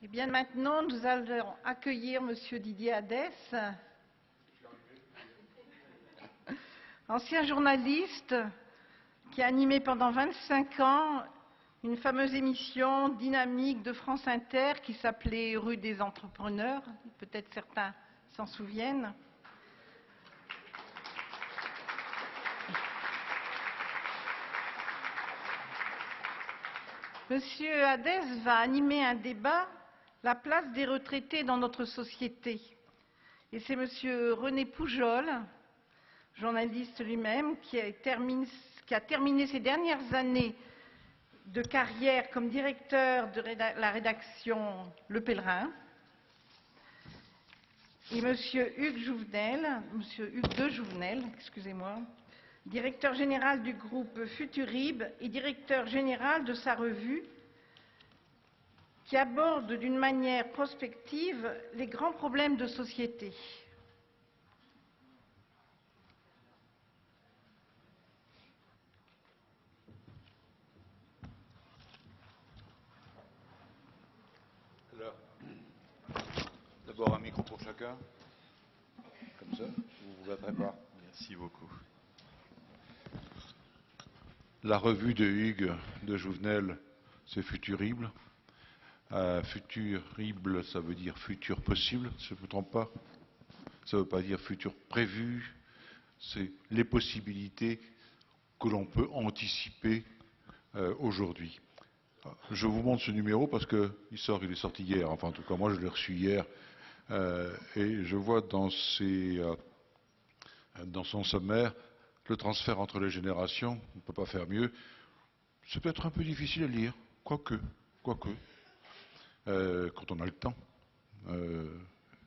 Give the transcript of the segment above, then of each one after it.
Eh bien, maintenant, nous allons accueillir Monsieur Didier Hadès, ancien journaliste qui a animé pendant 25 ans une fameuse émission dynamique de France Inter qui s'appelait Rue des Entrepreneurs. Peut-être certains s'en souviennent. Monsieur Hadès va animer un débat, la place des retraités dans notre société. Et c'est Monsieur René Poujol, journaliste lui-même, qui a terminé ses dernières années de carrière comme directeur de la rédaction Le Pèlerin. Et Monsieur Hugues de Jouvenel, excusez-moi, directeur général du groupe Futurib et directeur général de sa revue, qui aborde d'une manière prospective les grands problèmes de société. D'abord un micro pour chacun, comme ça, vous vous battrez pas. Merci beaucoup. La revue de Hugues de Jouvenel, c'est Futurible. Futurible, ça veut dire futur possible, si je ne me trompe pas. Ça ne veut pas dire futur prévu, c'est les possibilités que l'on peut anticiper aujourd'hui. Je vous montre ce numéro parce qu'il est sorti hier, enfin en tout cas moi je l'ai reçu hier, et je vois dans son sommaire le transfert entre les générations, on ne peut pas faire mieux. C'est peut-être un peu difficile à lire, quoique, quand on a le temps.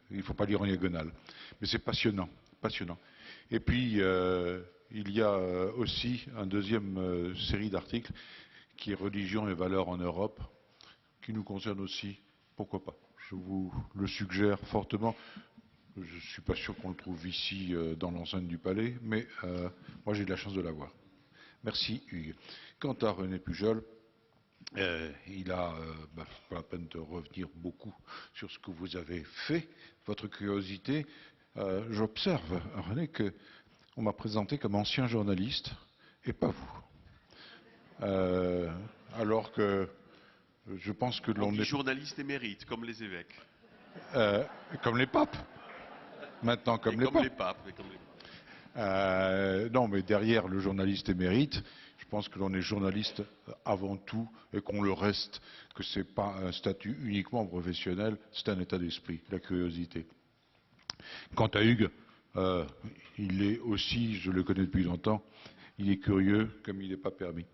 Il ne faut pas lire en diagonale. Mais c'est passionnant, passionnant. Et puis, il y a aussi une deuxième série d'articles qui est Religion et valeurs en Europe, qui nous concerne aussi. Pourquoi pas? Je vous le suggère fortement. Je ne suis pas sûr qu'on le trouve ici dans l'enceinte du Palais, mais moi j'ai de la chance de l'avoir. Merci Hugues. Quant à René Pujol, il a pas la peine de revenir beaucoup sur ce que vous avez fait, votre curiosité. J'observe, René, qu'on m'a présenté comme ancien journaliste et pas vous. Alors que je pense que l'on est journaliste émérite, comme les évêques. Comme les papes. Maintenant, comme les papes. Non, mais derrière le journaliste émérite, je pense que l'on est journaliste avant tout et qu'on le reste, que ce n'est pas un statut uniquement professionnel, c'est un état d'esprit, la curiosité. Quant à Hugues, il est aussi, je le connais depuis longtemps, il est curieux comme il n'est pas permis.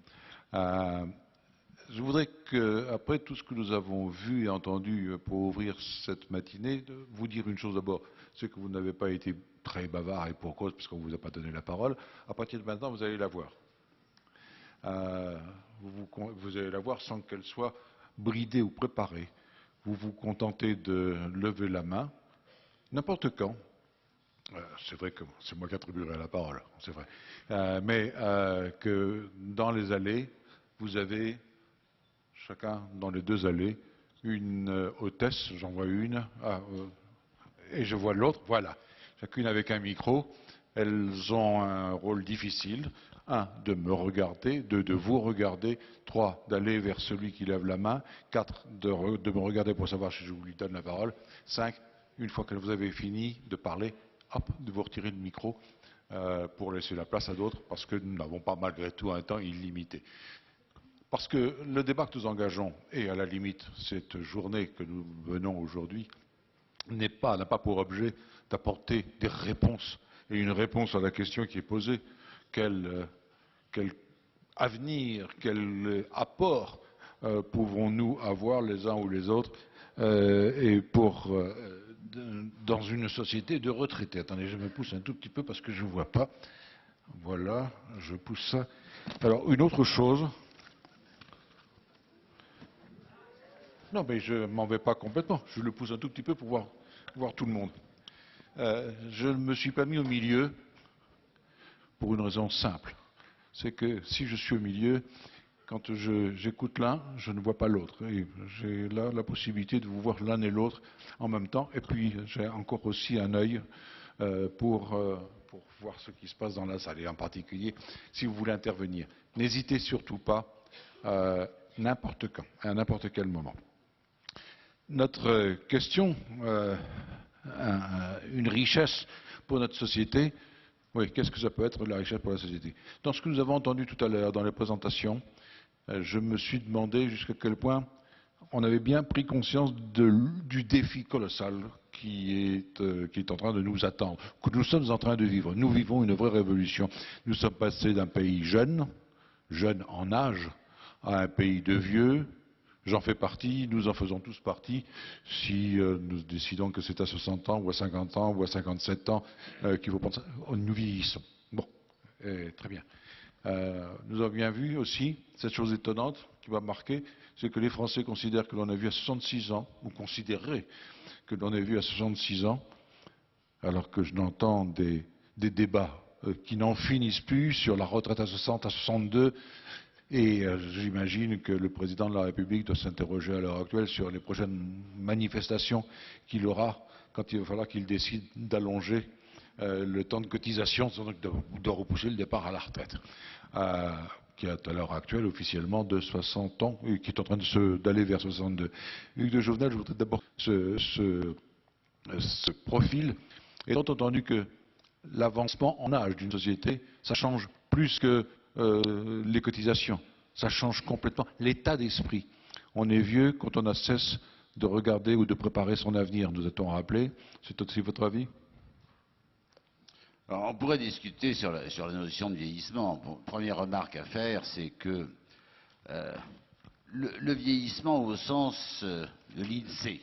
Je voudrais qu'après tout ce que nous avons vu et entendu pour ouvrir cette matinée, vous dire une chose d'abord, c'est que vous n'avez pas été très bavard et pour cause, parce qu'on ne vous a pas donné la parole. À partir de maintenant, vous allez la voir. Vous allez la voir sans qu'elle soit bridée ou préparée. Vous vous contentez de lever la main, n'importe quand. C'est vrai que c'est moi qui attribuerai la parole, c'est vrai. Mais que dans les allées, vous avez chacun dans les deux allées une hôtesse, j'en vois une, et je vois l'autre, voilà. Chacune avec un micro. Elles ont un rôle difficile. 1, de me regarder. 2, de vous regarder. 3, d'aller vers celui qui lève la main. 4, de me regarder pour savoir si je vous lui donne la parole. 5, une fois que vous avez fini de parler, hop, de vous retirer le micro pour laisser la place à d'autres, parce que nous n'avons pas malgré tout un temps illimité. Parce que le débat que nous engageons, et à la limite cette journée que nous menons aujourd'hui, n'a pas pour objet d'apporter des réponses, et une réponse à la question qui est posée, quel avenir, quel apport pouvons-nous avoir les uns ou les autres dans une société de retraités. Attendez, je me pousse un tout petit peu parce que je ne vois pas. Voilà, je pousse ça. Alors, une autre chose. Non, mais je ne m'en vais pas complètement. Je le pousse un tout petit peu pour voir tout le monde. Je ne me suis pas mis au milieu, pour une raison simple. C'est que si je suis au milieu, quand j'écoute l'un, je ne vois pas l'autre. Et j'ai là la possibilité de vous voir l'un et l'autre en même temps. Et puis, j'ai encore aussi un œil pour voir ce qui se passe dans la salle. Et en particulier, si vous voulez intervenir, n'hésitez surtout pas, n'importe quand, à n'importe quel moment. Notre question, une richesse pour notre société, oui, qu'est-ce que ça peut être la richesse pour la société? Dans ce que nous avons entendu tout à l'heure dans les présentations, je me suis demandé jusqu'à quel point on avait bien pris conscience du défi colossal qui est en train de nous attendre, que nous sommes en train de vivre. Nous vivons une vraie révolution. Nous sommes passés d'un pays jeune en âge, à un pays de vieux. J'en fais partie, nous en faisons tous partie, si nous décidons que c'est à 60 ans, ou à 50 ans, ou à 57 ans qu'il faut penser. Nous vieillissons. Bon, très bien. Nous avons bien vu aussi, cette chose étonnante qui m'a marqué, c'est que les Français considèrent que l'on a vu à 66 ans, ou considéreraient que l'on a vu à 66 ans, alors que je n'entends des débats qui n'en finissent plus sur la retraite à 60, à 62, et j'imagine que le président de la République doit s'interroger à l'heure actuelle sur les prochaines manifestations qu'il aura quand il va falloir qu'il décide d'allonger le temps de cotisation, de repousser le départ à la retraite, qui est à l'heure actuelle officiellement de 60 ans, et qui est en train d'aller vers 62. Hugues de Jovenel, je voudrais d'abord ce profil, étant entendu que l'avancement en âge d'une société, ça change plus que les cotisations, ça change complètement l'état d'esprit. On est vieux quand on a cesse de regarder ou de préparer son avenir, nous a-t-on rappelé. C'est aussi votre avis? Alors, on pourrait discuter sur la notion de vieillissement. Bon, première remarque à faire, c'est que le vieillissement au sens de l'INSEE,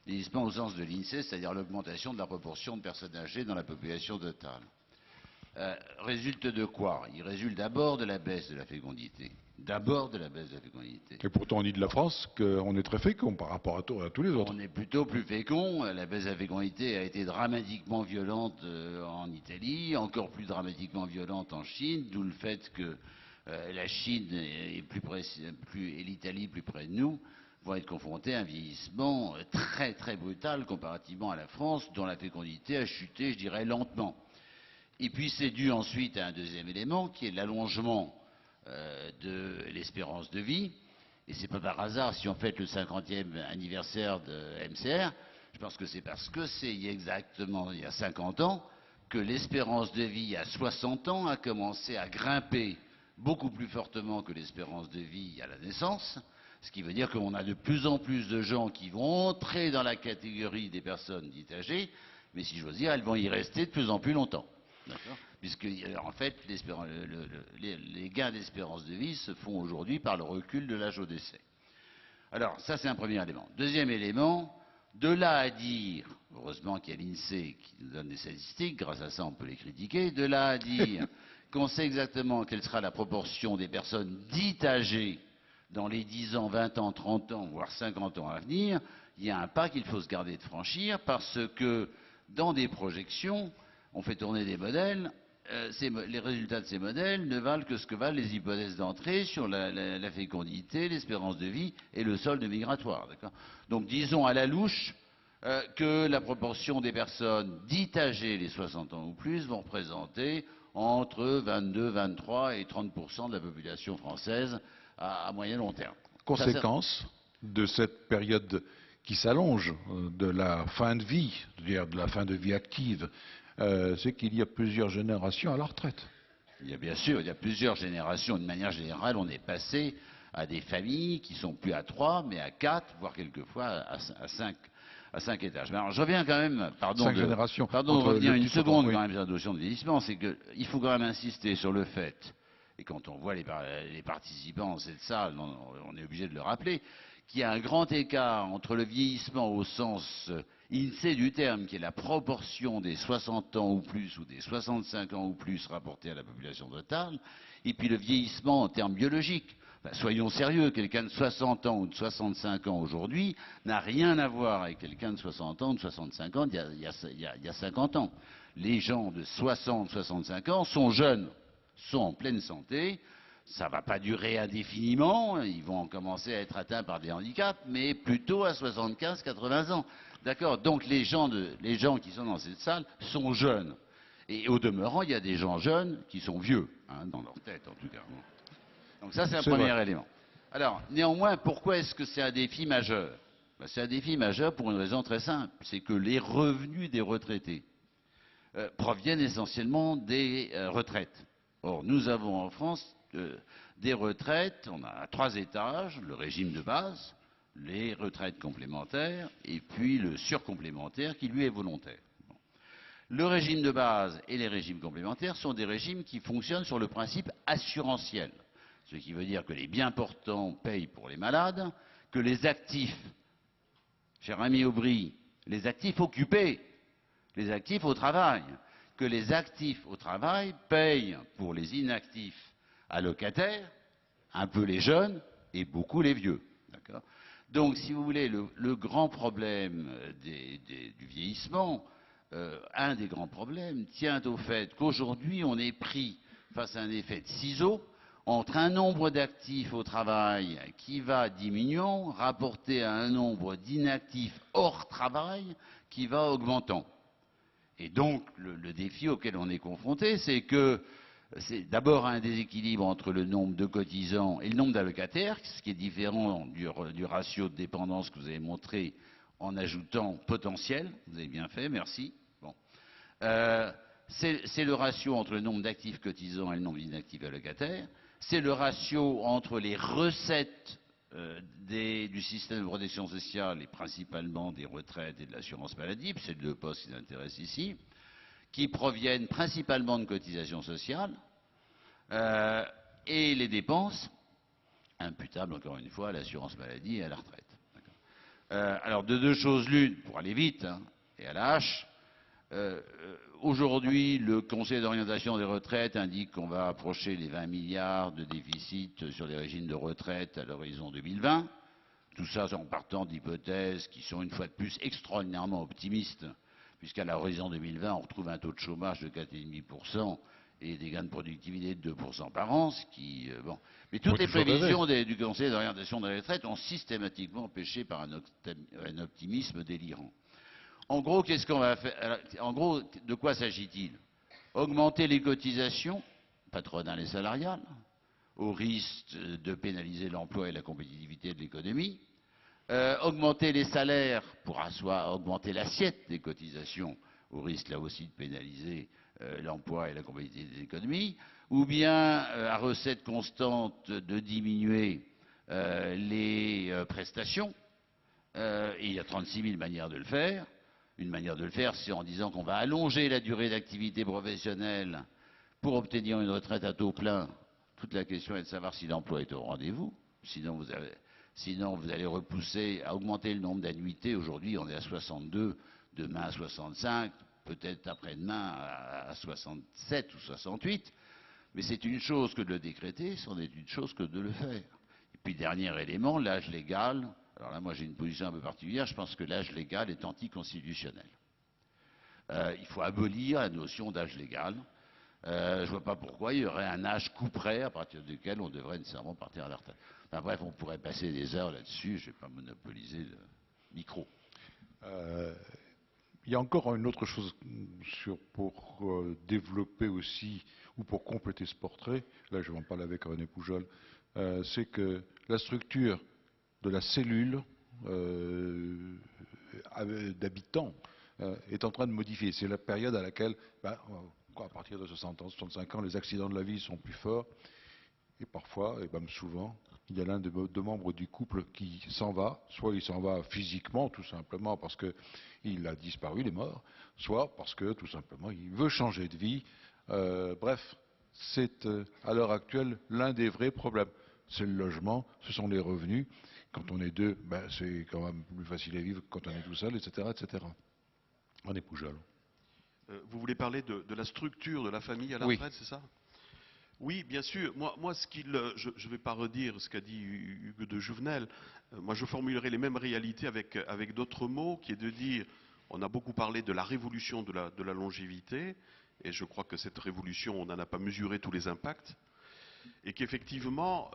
vieillissement au sens de l'INSEE, c'est-à-dire l'augmentation de la proportion de personnes âgées dans la population totale, résulte de quoi? Il résulte d'abord de la baisse de la fécondité. D'abord de la baisse de la fécondité. Et pourtant on dit de la France qu'on est très fécond par rapport à tous les autres. On est plutôt plus fécond. La baisse de la fécondité a été dramatiquement violente en Italie, encore plus dramatiquement violente en Chine, d'où le fait que la Chine et l'Italie plus près de nous vont être confrontés à un vieillissement très très brutal comparativement à la France, dont la fécondité a chuté, je dirais, lentement. Et puis c'est dû ensuite à un deuxième élément qui est l'allongement de l'espérance de vie. Et c'est pas par hasard si on fête le 50e anniversaire de MCR, je pense que c'est parce que c'est exactement il y a 50 ans que l'espérance de vie à 60 ans a commencé à grimper beaucoup plus fortement que l'espérance de vie à la naissance, ce qui veut dire qu'on a de plus en plus de gens qui vont entrer dans la catégorie des personnes dites âgées, mais si j'ose dire, elles vont y rester de plus en plus longtemps. Puisque, en fait, les gains d'espérance de vie se font aujourd'hui par le recul de l'âge au décès. Alors, ça, c'est un premier élément. Deuxième élément, de là à dire, heureusement qu'il y a l'INSEE qui nous donne des statistiques, grâce à ça, on peut les critiquer, de là à dire qu'on sait exactement quelle sera la proportion des personnes dites âgées dans les 10 ans, 20 ans, 30 ans, voire 50 ans à venir, il y a un pas qu'il faut se garder de franchir, parce que, dans des projections, on fait tourner des modèles, les résultats de ces modèles ne valent que ce que valent les hypothèses d'entrée sur la fécondité, l'espérance de vie et le solde migratoire. Donc disons à la louche que la proportion des personnes dites âgées, les 60 ans ou plus, vont représenter entre 22, 23 et 30% de la population française à moyen long terme. Conséquence de cette période qui s'allonge, de la fin de vie, c'est-à-dire de la fin de vie active, c'est qu'il y a plusieurs générations à la retraite. Bien sûr, il y a plusieurs générations. De manière générale, on est passé à des familles qui sont plus à 3, mais à 4, voire quelquefois à 5 étages. Mais alors, je reviens quand même, pardon de revenir une seconde quand même sur la notion de vieillissement, c'est qu'il faut quand même insister sur le fait, et quand on voit les participants dans cette salle, on est obligé de le rappeler, qu'il y a un grand écart entre le vieillissement au sens INSEE du terme, qui est la proportion des 60 ans ou plus ou des 65 ans ou plus rapportés à la population totale, et puis le vieillissement en termes biologiques. Soyons sérieux, quelqu'un de 60 ans ou de 65 ans aujourd'hui n'a rien à voir avec quelqu'un de 60 ans ou de 65 ans il y a 50 ans. Les gens de 60, 65 ans sont jeunes, sont en pleine santé, Ça ne va pas durer indéfiniment, ils vont commencer à être atteints par des handicaps, mais plutôt à 75-80 ans. D'accord? Donc les gens qui sont dans cette salle sont jeunes. Et au demeurant, il y a des gens jeunes qui sont vieux, hein, dans leur tête en tout cas. Donc ça, c'est un premier élément. Alors, néanmoins, pourquoi est-ce que c'est un défi majeur? Ben, c'est un défi majeur pour une raison très simple, c'est que les revenus des retraités proviennent essentiellement des retraites. Or, nous avons en France des retraites, on a 3 étages, le régime de base, les retraites complémentaires et puis le surcomplémentaire qui lui est volontaire. Bon. Le régime de base et les régimes complémentaires sont des régimes qui fonctionnent sur le principe assurantiel, ce qui veut dire que les biens portants payent pour les malades, que les actifs, cher ami Aubry, les actifs occupés, les actifs au travail, que les actifs au travail payent pour les inactifs allocataires, un peu les jeunes et beaucoup les vieux. Donc, si vous voulez, le grand problème du vieillissement, un des grands problèmes, tient au fait qu'aujourd'hui, on est pris face à un effet de ciseau entre un nombre d'actifs au travail qui va diminuant, rapporté à un nombre d'inactifs hors travail qui va augmentant. Et donc, le défi auquel on est confronté, c'est que c'est d'abord un déséquilibre entre le nombre de cotisants et le nombre d'allocataires, ce qui est différent du ratio de dépendance que vous avez montré en ajoutant potentiel. Vous avez bien fait, merci. Bon. C'est le ratio entre le nombre d'actifs cotisants et le nombre d'inactifs allocataires. C'est le ratio entre les recettes du système de protection sociale et principalement des retraites et de l'assurance maladie, c'est les 2 postes qui nous intéressent ici, qui proviennent principalement de cotisations sociales, et les dépenses imputables, encore une fois, à l'assurance maladie et à la retraite. Alors, de 2 choses l'une, pour aller vite, hein, et à la hache, aujourd'hui, le Conseil d'orientation des retraites indique qu'on va approcher les 20 milliards de déficit sur les régimes de retraite à l'horizon 2020. Tout ça en partant d'hypothèses qui sont une fois de plus extraordinairement optimistes, puisqu'à l'horizon 2020, on retrouve un taux de chômage de 4,5% et des gains de productivité de 2% par an, ce qui... bon. Mais toutes les prévisions du Conseil d'orientation des retraites ont systématiquement péché par un optimisme délirant. En gros, qu'est-ce qu'on va faire? Alors, en gros, de quoi s'agit-il? Augmenter les cotisations patronales et salariales, au risque de pénaliser l'emploi et la compétitivité de l'économie, augmenter les salaires pour augmenter l'assiette des cotisations, au risque là aussi de pénaliser l'emploi et la compétitivité de l'économie, ou bien à recette constante de diminuer les prestations. Et il y a 36 000 manières de le faire. Une manière de le faire, c'est en disant qu'on va allonger la durée d'activité professionnelle pour obtenir une retraite à taux plein. Toute la question est de savoir si l'emploi est au rendez-vous. Sinon, vous allez repousser à augmenter le nombre d'annuités. Aujourd'hui, on est à 62, demain à 65, peut-être après-demain à 67 ou 68. Mais c'est une chose que de le décréter, c'en est une chose que de le faire. Et puis, dernier élément, l'âge légal. Alors là, moi, j'ai une position un peu particulière. Je pense que l'âge légal est anticonstitutionnel. Il faut abolir la notion d'âge légal. Je ne vois pas pourquoi il y aurait un âge couperet à partir duquel on devrait nécessairement partir à la retraite. Enfin, bref, on pourrait passer des heures là-dessus. Je ne vais pas monopoliser le micro. Il y a encore une autre chose pour développer aussi, ou pour compléter ce portrait, là je vais en parler avec René Poujol, c'est que la structure de la cellule d'habitants est en train de modifier. C'est la période à laquelle, à partir de 60 ans, 65 ans, les accidents de la vie sont plus forts. Et parfois, et même souvent, il y a l'un des 2 membres du couple qui s'en va. Soit il s'en va physiquement, tout simplement parce qu'il a disparu, il est mort. Soit parce que, tout simplement, il veut changer de vie. Bref, c'est à l'heure actuelle l'un des vrais problèmes. C'est le logement, ce sont les revenus. Quand on est 2, c'est quand même plus facile à vivre que quand on est tout seul, etc. etc. On est Poujol. Vous voulez parler de la structure de la famille à la retraite, c'est ça? Oui, bien sûr. Moi je ne vais pas redire ce qu'a dit Hugues de Jouvenel. Moi, je formulerai les mêmes réalités avec d'autres mots, qui est de dire, on a beaucoup parlé de la révolution de la longévité, et je crois que cette révolution, on n'en a pas mesuré tous les impacts. et qu'effectivement,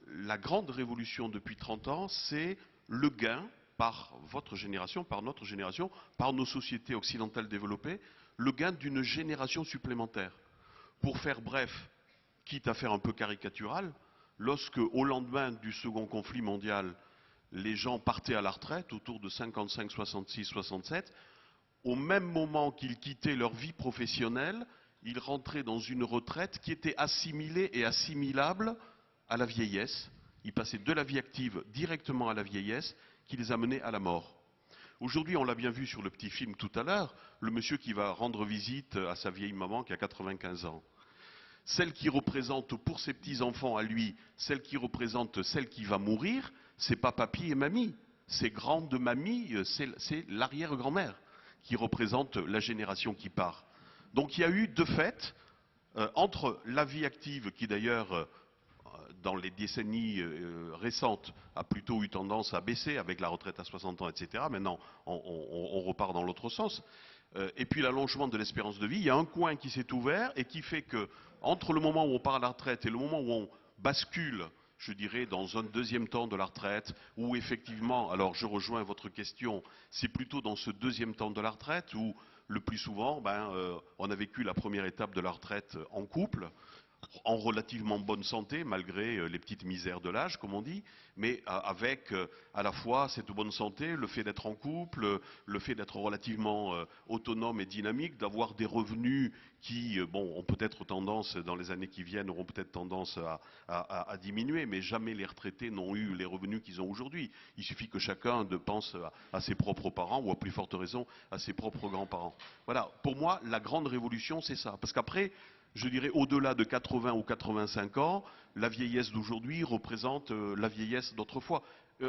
la grande révolution depuis 30 ans, c'est le gain par votre génération, par notre génération, par nos sociétés occidentales développées, le gain d'une génération supplémentaire. Pour faire bref, quitte à faire un peu caricatural, lorsque au lendemain du second conflit mondial, les gens partaient à la retraite autour de 55, 66, 67, au même moment qu'ils quittaient leur vie professionnelle, ils rentraient dans une retraite qui était assimilée et assimilable à la vieillesse. Ils passaient de la vie active directement à la vieillesse qui les amenait à la mort. Aujourd'hui, on l'a bien vu sur le petit film tout à l'heure, le monsieur qui va rendre visite à sa vieille maman qui a 95 ans. Celle qui représente pour ses petits-enfants à lui, celle qui représente celle qui va mourir, c'est pas papy et mamie, c'est grande mamie, c'est l'arrière-grand-mère qui représente la génération qui part. Donc il y a eu de fait, entre la vie active qui d'ailleurs, dans les décennies récentes, a plutôt eu tendance à baisser avec la retraite à 60 ans, etc. Maintenant, on repart dans l'autre sens. Et puis l'allongement de l'espérance de vie, il y a un coin qui s'est ouvert et qui fait que, entre le moment où on part à la retraite et le moment où on bascule, je dirais, dans un deuxième temps de la retraite, où effectivement, alors je rejoins votre question, c'est plutôt dans ce deuxième temps de la retraite où, le plus souvent, on a vécu la première étape de la retraite en couple, en relativement bonne santé, malgré les petites misères de l'âge, comme on dit, mais avec à la fois cette bonne santé, le fait d'être en couple, le fait d'être relativement autonome et dynamique, d'avoir des revenus qui, ont peut-être tendance, dans les années qui viennent, auront peut-être tendance à diminuer, mais jamais les retraités n'ont eu les revenus qu'ils ont aujourd'hui. Il suffit que chacun pense à ses propres parents, ou à plus forte raison, à ses propres grands-parents. Voilà, pour moi, la grande révolution, c'est ça. Parce qu'après, je dirais au-delà de 80 ou 85 ans, la vieillesse d'aujourd'hui représente la vieillesse d'autrefois.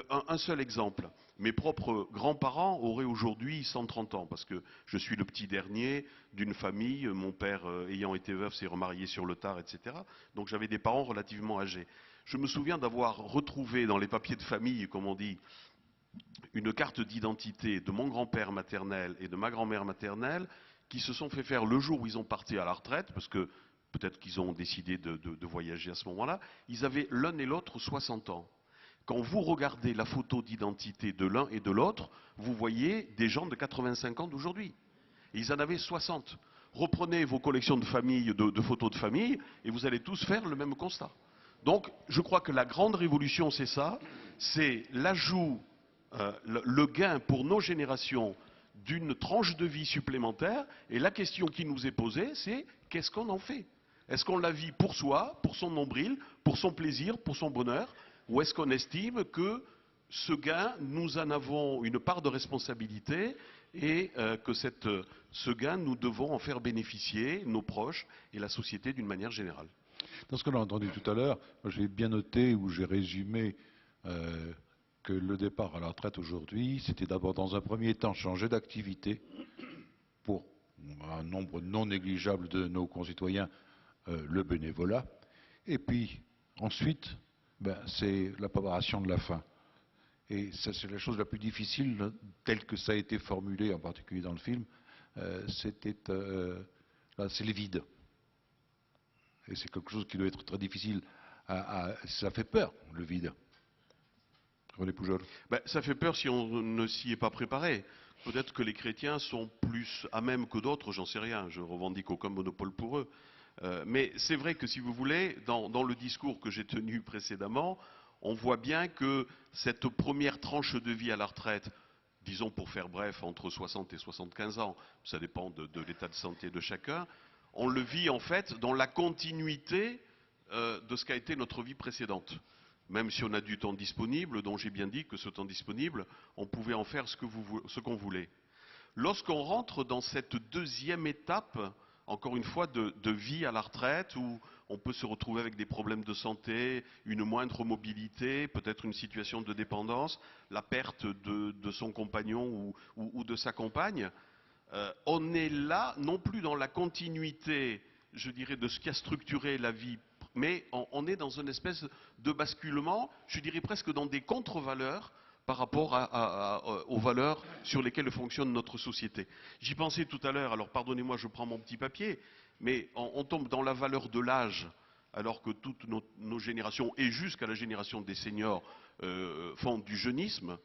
Un seul exemple, mes propres grands-parents auraient aujourd'hui 130 ans, parce que je suis le petit dernier d'une famille, mon père ayant été veuf s'est remarié sur le tard, etc. Donc j'avais des parents relativement âgés. Je me souviens d'avoir retrouvé dans les papiers de famille, comme on dit, une carte d'identité de mon grand-père maternel et de ma grand-mère maternelle, qui se sont fait faire le jour où ils ont parti à la retraite, parce que peut-être qu'ils ont décidé de voyager à ce moment-là, ils avaient l'un et l'autre 60 ans. Quand vous regardez la photo d'identité de l'un et de l'autre, vous voyez des gens de 85 ans d'aujourd'hui. Et ils en avaient 60. Reprenez vos collections de famille, de photos de famille, et vous allez tous faire le même constat. Donc, je crois que la grande révolution, c'est ça, c'est l'ajout, le gain pour nos générations d'une tranche de vie supplémentaire, et la question qui nous est posée, c'est qu'est-ce qu'on en fait? Est-ce qu'on la vit pour soi, pour son nombril, pour son plaisir, pour son bonheur, ou est-ce qu'on estime que ce gain, nous en avons une part de responsabilité, et que ce gain, nous devons en faire bénéficier nos proches et la société d'une manière générale? Dans ce qu'on a entendu tout à l'heure, j'ai bien noté où j'ai résumé que le départ à la retraite aujourd'hui, c'était d'abord dans un premier temps changer d'activité pour un nombre non négligeable de nos concitoyens, le bénévolat, et puis ensuite, c'est la préparation de la fin. Et ça, c'est la chose la plus difficile, telle que ça a été formulé, en particulier dans le film, c'est les vides. Et c'est quelque chose qui doit être très difficile. Ça fait peur, le vide. René Poujol. Ça fait peur si on ne s'y est pas préparé. Peut-être que les chrétiens sont plus à même que d'autres, j'en sais rien, je revendique aucun monopole pour eux. Mais c'est vrai que si vous voulez, dans le discours que j'ai tenu précédemment, on voit bien que cette première tranche de vie à la retraite, disons pour faire bref, entre 60 et 75 ans, ça dépend de l'état de santé de chacun, on le vit en fait dans la continuité de ce qu'a été notre vie précédente. Même si on a du temps disponible, dont j'ai bien dit que ce temps disponible, on pouvait en faire ce qu'on voulait. Lorsqu'on rentre dans cette deuxième étape, encore une fois, de vie à la retraite, où on peut se retrouver avec des problèmes de santé, une moindre mobilité, peut-être une situation de dépendance, la perte de son compagnon ou de sa compagne, on est là, non plus dans la continuité, je dirais, de ce qui a structuré la vie, mais on est dans une espèce de basculement, je dirais presque dans des contre-valeurs par rapport aux valeurs sur lesquelles fonctionne notre société. J'y pensais tout à l'heure, alors pardonnez-moi, je prends mon petit papier, mais on tombe dans la valeur de l'âge. alors que toutes nos générations, et jusqu'à la génération des seniors, font du jeunisme.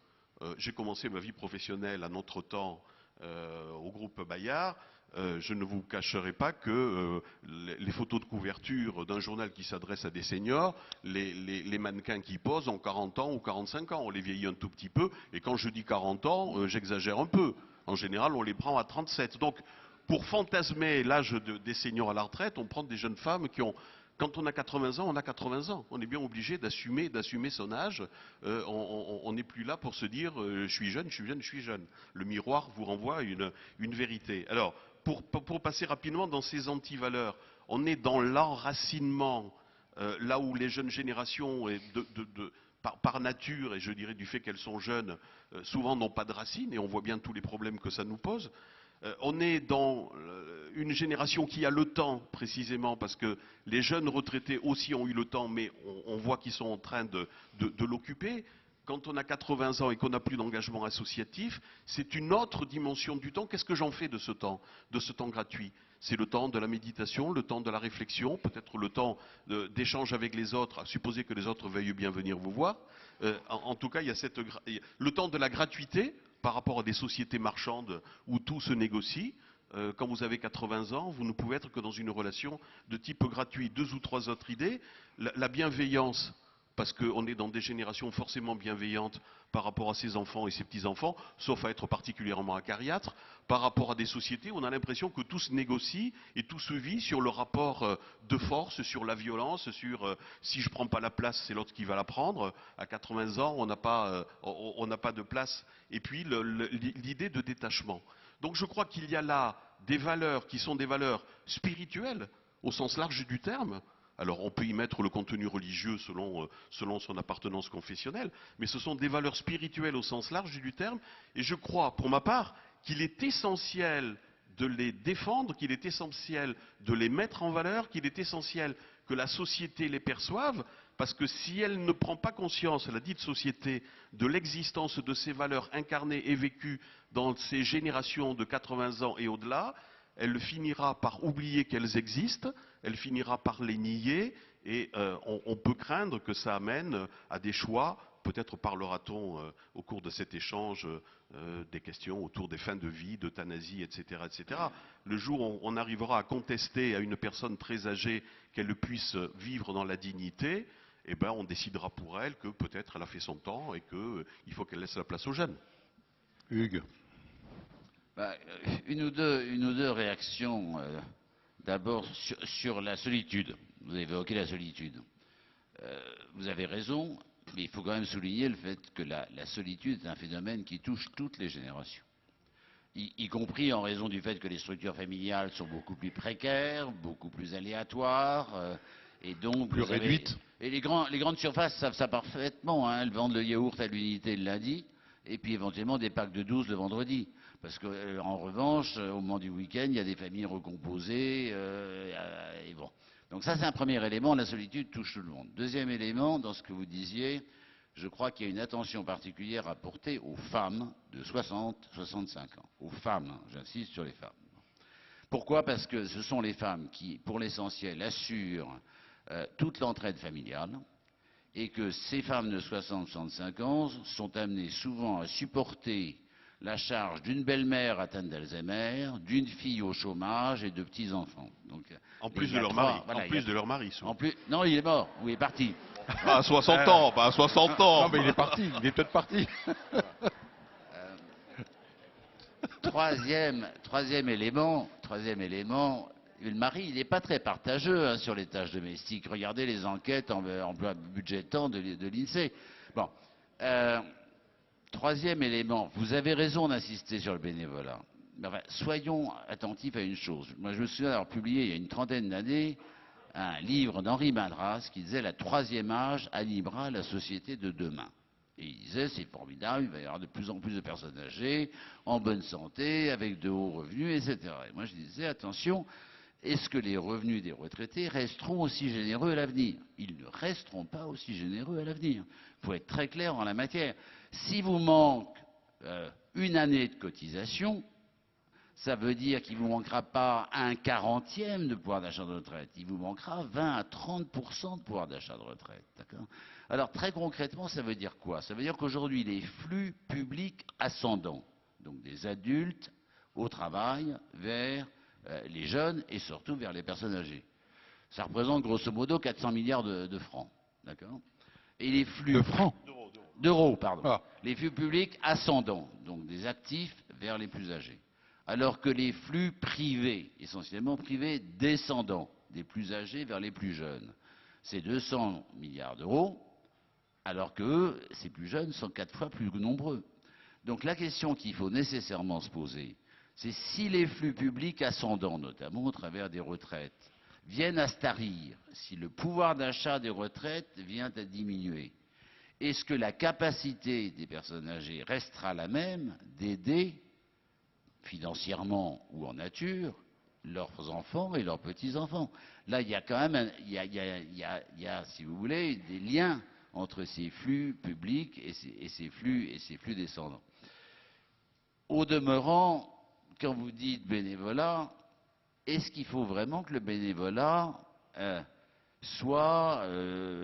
J'ai commencé ma vie professionnelle à notre temps au groupe Bayard. Je ne vous cacherai pas que les photos de couverture d'un journal qui s'adresse à des seniors, les mannequins qui posent ont 40 ans ou 45 ans. On les vieillit un tout petit peu. Et quand je dis 40 ans, j'exagère un peu. En général, on les prend à 37. Donc, pour fantasmer l'âge des seniors à la retraite, on prend des jeunes femmes qui ont... Quand on a 80 ans, on a 80 ans. On est bien obligé d'assumer son âge. On n'est plus là pour se dire je suis jeune, je suis jeune, je suis jeune. Le miroir vous renvoie à une vérité. Alors, pour passer rapidement dans ces antivaleurs, on est dans l'enracinement, là où les jeunes générations, par nature, et je dirais du fait qu'elles sont jeunes, souvent n'ont pas de racines, et on voit bien tous les problèmes que ça nous pose. On est dans une génération qui a le temps, précisément, parce que les jeunes retraités aussi ont eu le temps, mais on voit qu'ils sont en train de l'occuper. Quand on a 80 ans et qu'on n'a plus d'engagement associatif, c'est une autre dimension du temps. Qu'est-ce que j'en fais de ce temps gratuit? C'est le temps de la méditation, le temps de la réflexion, peut-être le temps d'échange avec les autres, à supposer que les autres veuillent bien venir vous voir. En tout cas, il y a le temps de la gratuité, par rapport à des sociétés marchandes où tout se négocie. Quand vous avez 80 ans, vous ne pouvez être que dans une relation de type gratuit. 2 ou 3 autres idées. La bienveillance, parce qu'on est dans des générations forcément bienveillantes par rapport à ses enfants et ses petits-enfants, sauf à être particulièrement acariâtre, par rapport à des sociétés où on a l'impression que tout se négocie et tout se vit sur le rapport de force, sur la violence, sur si je ne prends pas la place, c'est l'autre qui va la prendre. À 80 ans, on n'a pas de place. Et puis l'idée de détachement. Donc je crois qu'il y a là des valeurs qui sont des valeurs spirituelles, au sens large du terme. Alors on peut y mettre le contenu religieux selon son appartenance confessionnelle, mais ce sont des valeurs spirituelles au sens large du terme, et je crois, pour ma part, qu'il est essentiel de les défendre, qu'il est essentiel de les mettre en valeur, qu'il est essentiel que la société les perçoive, parce que si elle ne prend pas conscience, la dite société, de l'existence de ces valeurs incarnées et vécues dans ces générations de 80 ans et au-delà, elle finira par oublier qu'elles existent, elle finira par les nier, et on peut craindre que ça amène à des choix. Peut-être parlera-t-on au cours de cet échange des questions autour des fins de vie, d'euthanasie, etc., etc. Le jour où on arrivera à contester à une personne très âgée qu'elle puisse vivre dans la dignité, eh ben on décidera pour elle que peut-être elle a fait son temps et qu'il faut qu'elle laisse la place aux jeunes. Hugues. Une ou deux réactions. D'abord sur la solitude. Vous avez évoqué la solitude. Vous avez raison, mais il faut quand même souligner le fait que la solitude est un phénomène qui touche toutes les générations. Y compris en raison du fait que les structures familiales sont beaucoup plus précaires, beaucoup plus aléatoires, et donc plus réduites. Et les grandes surfaces savent ça parfaitement, hein, elles vendent le yaourt à l'unité le lundi, et puis éventuellement des packs de 12 le vendredi. Parce que, en revanche, au moment du week-end, il y a des familles recomposées, et bon. Donc ça, c'est un premier élément, la solitude touche tout le monde. Deuxième élément, dans ce que vous disiez, je crois qu'il y a une attention particulière à porter aux femmes de 60-65 ans. Aux femmes, hein, j'insiste sur les femmes. Pourquoi? Parce que ce sont les femmes qui, pour l'essentiel, assurent toute l'entraide familiale, et que ces femmes de 60-65 ans sont amenées souvent à supporter la charge d'une belle-mère atteinte d'Alzheimer, d'une fille au chômage et de petits-enfants. En plus de leur mari. Voilà, en plus de leur mari, souvent. Non, il est mort, ou il est parti. À 60 ans, pas à 60 ans. Non, mais il est parti, il est peut-être parti. Troisième élément, le mari, il n'est pas très partageux hein, sur les tâches domestiques. Regardez les enquêtes emploi budgétant de l'INSEE. Bon. Troisième élément, vous avez raison d'insister sur le bénévolat. Enfin, soyons attentifs à une chose. Moi, je me souviens d'avoir publié il y a une trentaine d'années un livre d'Henri Madras qui disait « La troisième âge animera la société de demain ». Et il disait « C'est formidable, il va y avoir de plus en plus de personnes âgées, en bonne santé, avec de hauts revenus, etc. » Et moi, je disais « Attention, est-ce que les revenus des retraités resteront aussi généreux à l'avenir ?» Ils ne resteront pas aussi généreux à l'avenir. Il faut être très clair en la matière. Si vous manque une année de cotisation, ça veut dire qu'il ne vous manquera pas 1/40e de pouvoir d'achat de retraite. Il vous manquera 20 à 30% de pouvoir d'achat de retraite. Alors très concrètement, ça veut dire quoi? Ça veut dire qu'aujourd'hui, les flux publics ascendants, donc des adultes au travail, vers les jeunes et surtout vers les personnes âgées, ça représente grosso modo 400 milliards de francs. D'accord? Et les flux... De francs? D'euros, pardon. Ah. Les flux publics ascendants, donc des actifs vers les plus âgés. Alors que les flux privés, essentiellement privés, descendants, des plus âgés vers les plus jeunes, c'est 200 milliards d'euros, alors que ces plus jeunes sont 4 fois plus nombreux. Donc la question qu'il faut nécessairement se poser, c'est si les flux publics ascendants, notamment au travers des retraites, viennent à se tarir, si le pouvoir d'achat des retraites vient à diminuer, est-ce que la capacité des personnes âgées restera la même d'aider financièrement ou en nature leurs enfants et leurs petits-enfants? Là, il y a quand même, il y a, si vous voulez, des liens entre ces flux publics et ces flux descendants. Au demeurant, quand vous dites bénévolat, est-ce qu'il faut vraiment que le bénévolat soit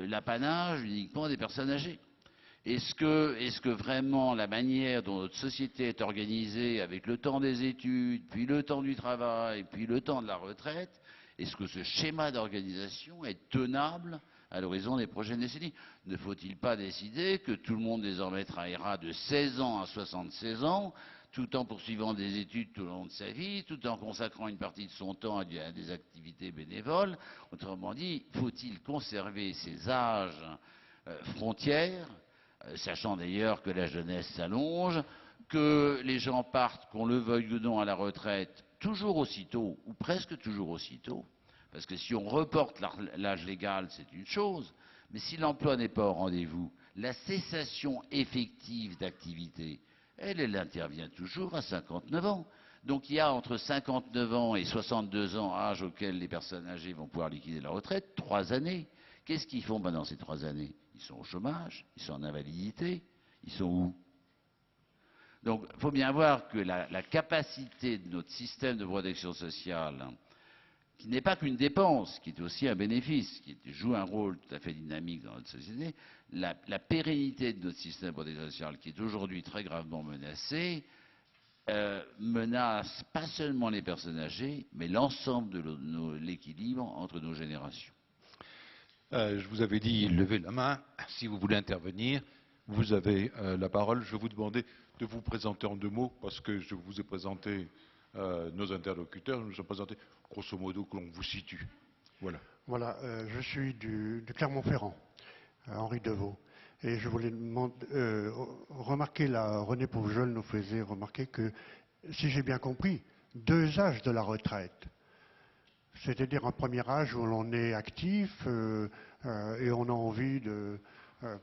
l'apanage uniquement des personnes âgées? Est-ce que vraiment la manière dont notre société est organisée, avec le temps des études, puis le temps du travail, puis le temps de la retraite, est-ce que ce schéma d'organisation est tenable à l'horizon des prochaines décennies? Ne faut-il pas décider que tout le monde désormais travaillera de 16 ans à 76 ans, tout en poursuivant des études tout au long de sa vie, tout en consacrant une partie de son temps à des activités bénévoles? Autrement dit, faut-il conserver ces âges frontières, sachant d'ailleurs que la jeunesse s'allonge, que les gens partent, qu'on le veuille ou non, à la retraite toujours aussitôt, ou presque toujours aussitôt, parce que si on reporte l'âge légal, c'est une chose, mais si l'emploi n'est pas au rendez-vous, la cessation effective d'activité, elle intervient toujours à 59 ans. Donc il y a entre 59 ans et 62 ans, âge auquel les personnes âgées vont pouvoir liquider la retraite, 3 années. Qu'est-ce qu'ils font pendant ces 3 années? Ils sont au chômage, ils sont en invalidité, ils sont où? Donc il faut bien voir que la capacité de notre système de protection sociale, qui n'est pas qu'une dépense, qui est aussi un bénéfice, qui joue un rôle tout à fait dynamique dans notre société, la pérennité de notre système de protection sociale, qui est aujourd'hui très gravement menacée, menace pas seulement les personnes âgées, mais l'ensemble de l'équilibre entre nos générations. Je vous avais dit, levez la main, si vous voulez intervenir, vous avez la parole. Je vais vous demander de vous présenter en 2 mots, parce que je vous ai présenté nos interlocuteurs, nous sommes présentés grosso modo que l'on vous situe. Voilà. Voilà, je suis du Clermont-Ferrand, Henri Deveau. Et je voulais remarquer, René Poujols nous faisait remarquer que, si j'ai bien compris, 2 âges de la retraite. C'est-à-dire un premier âge où l'on est actif et on a envie de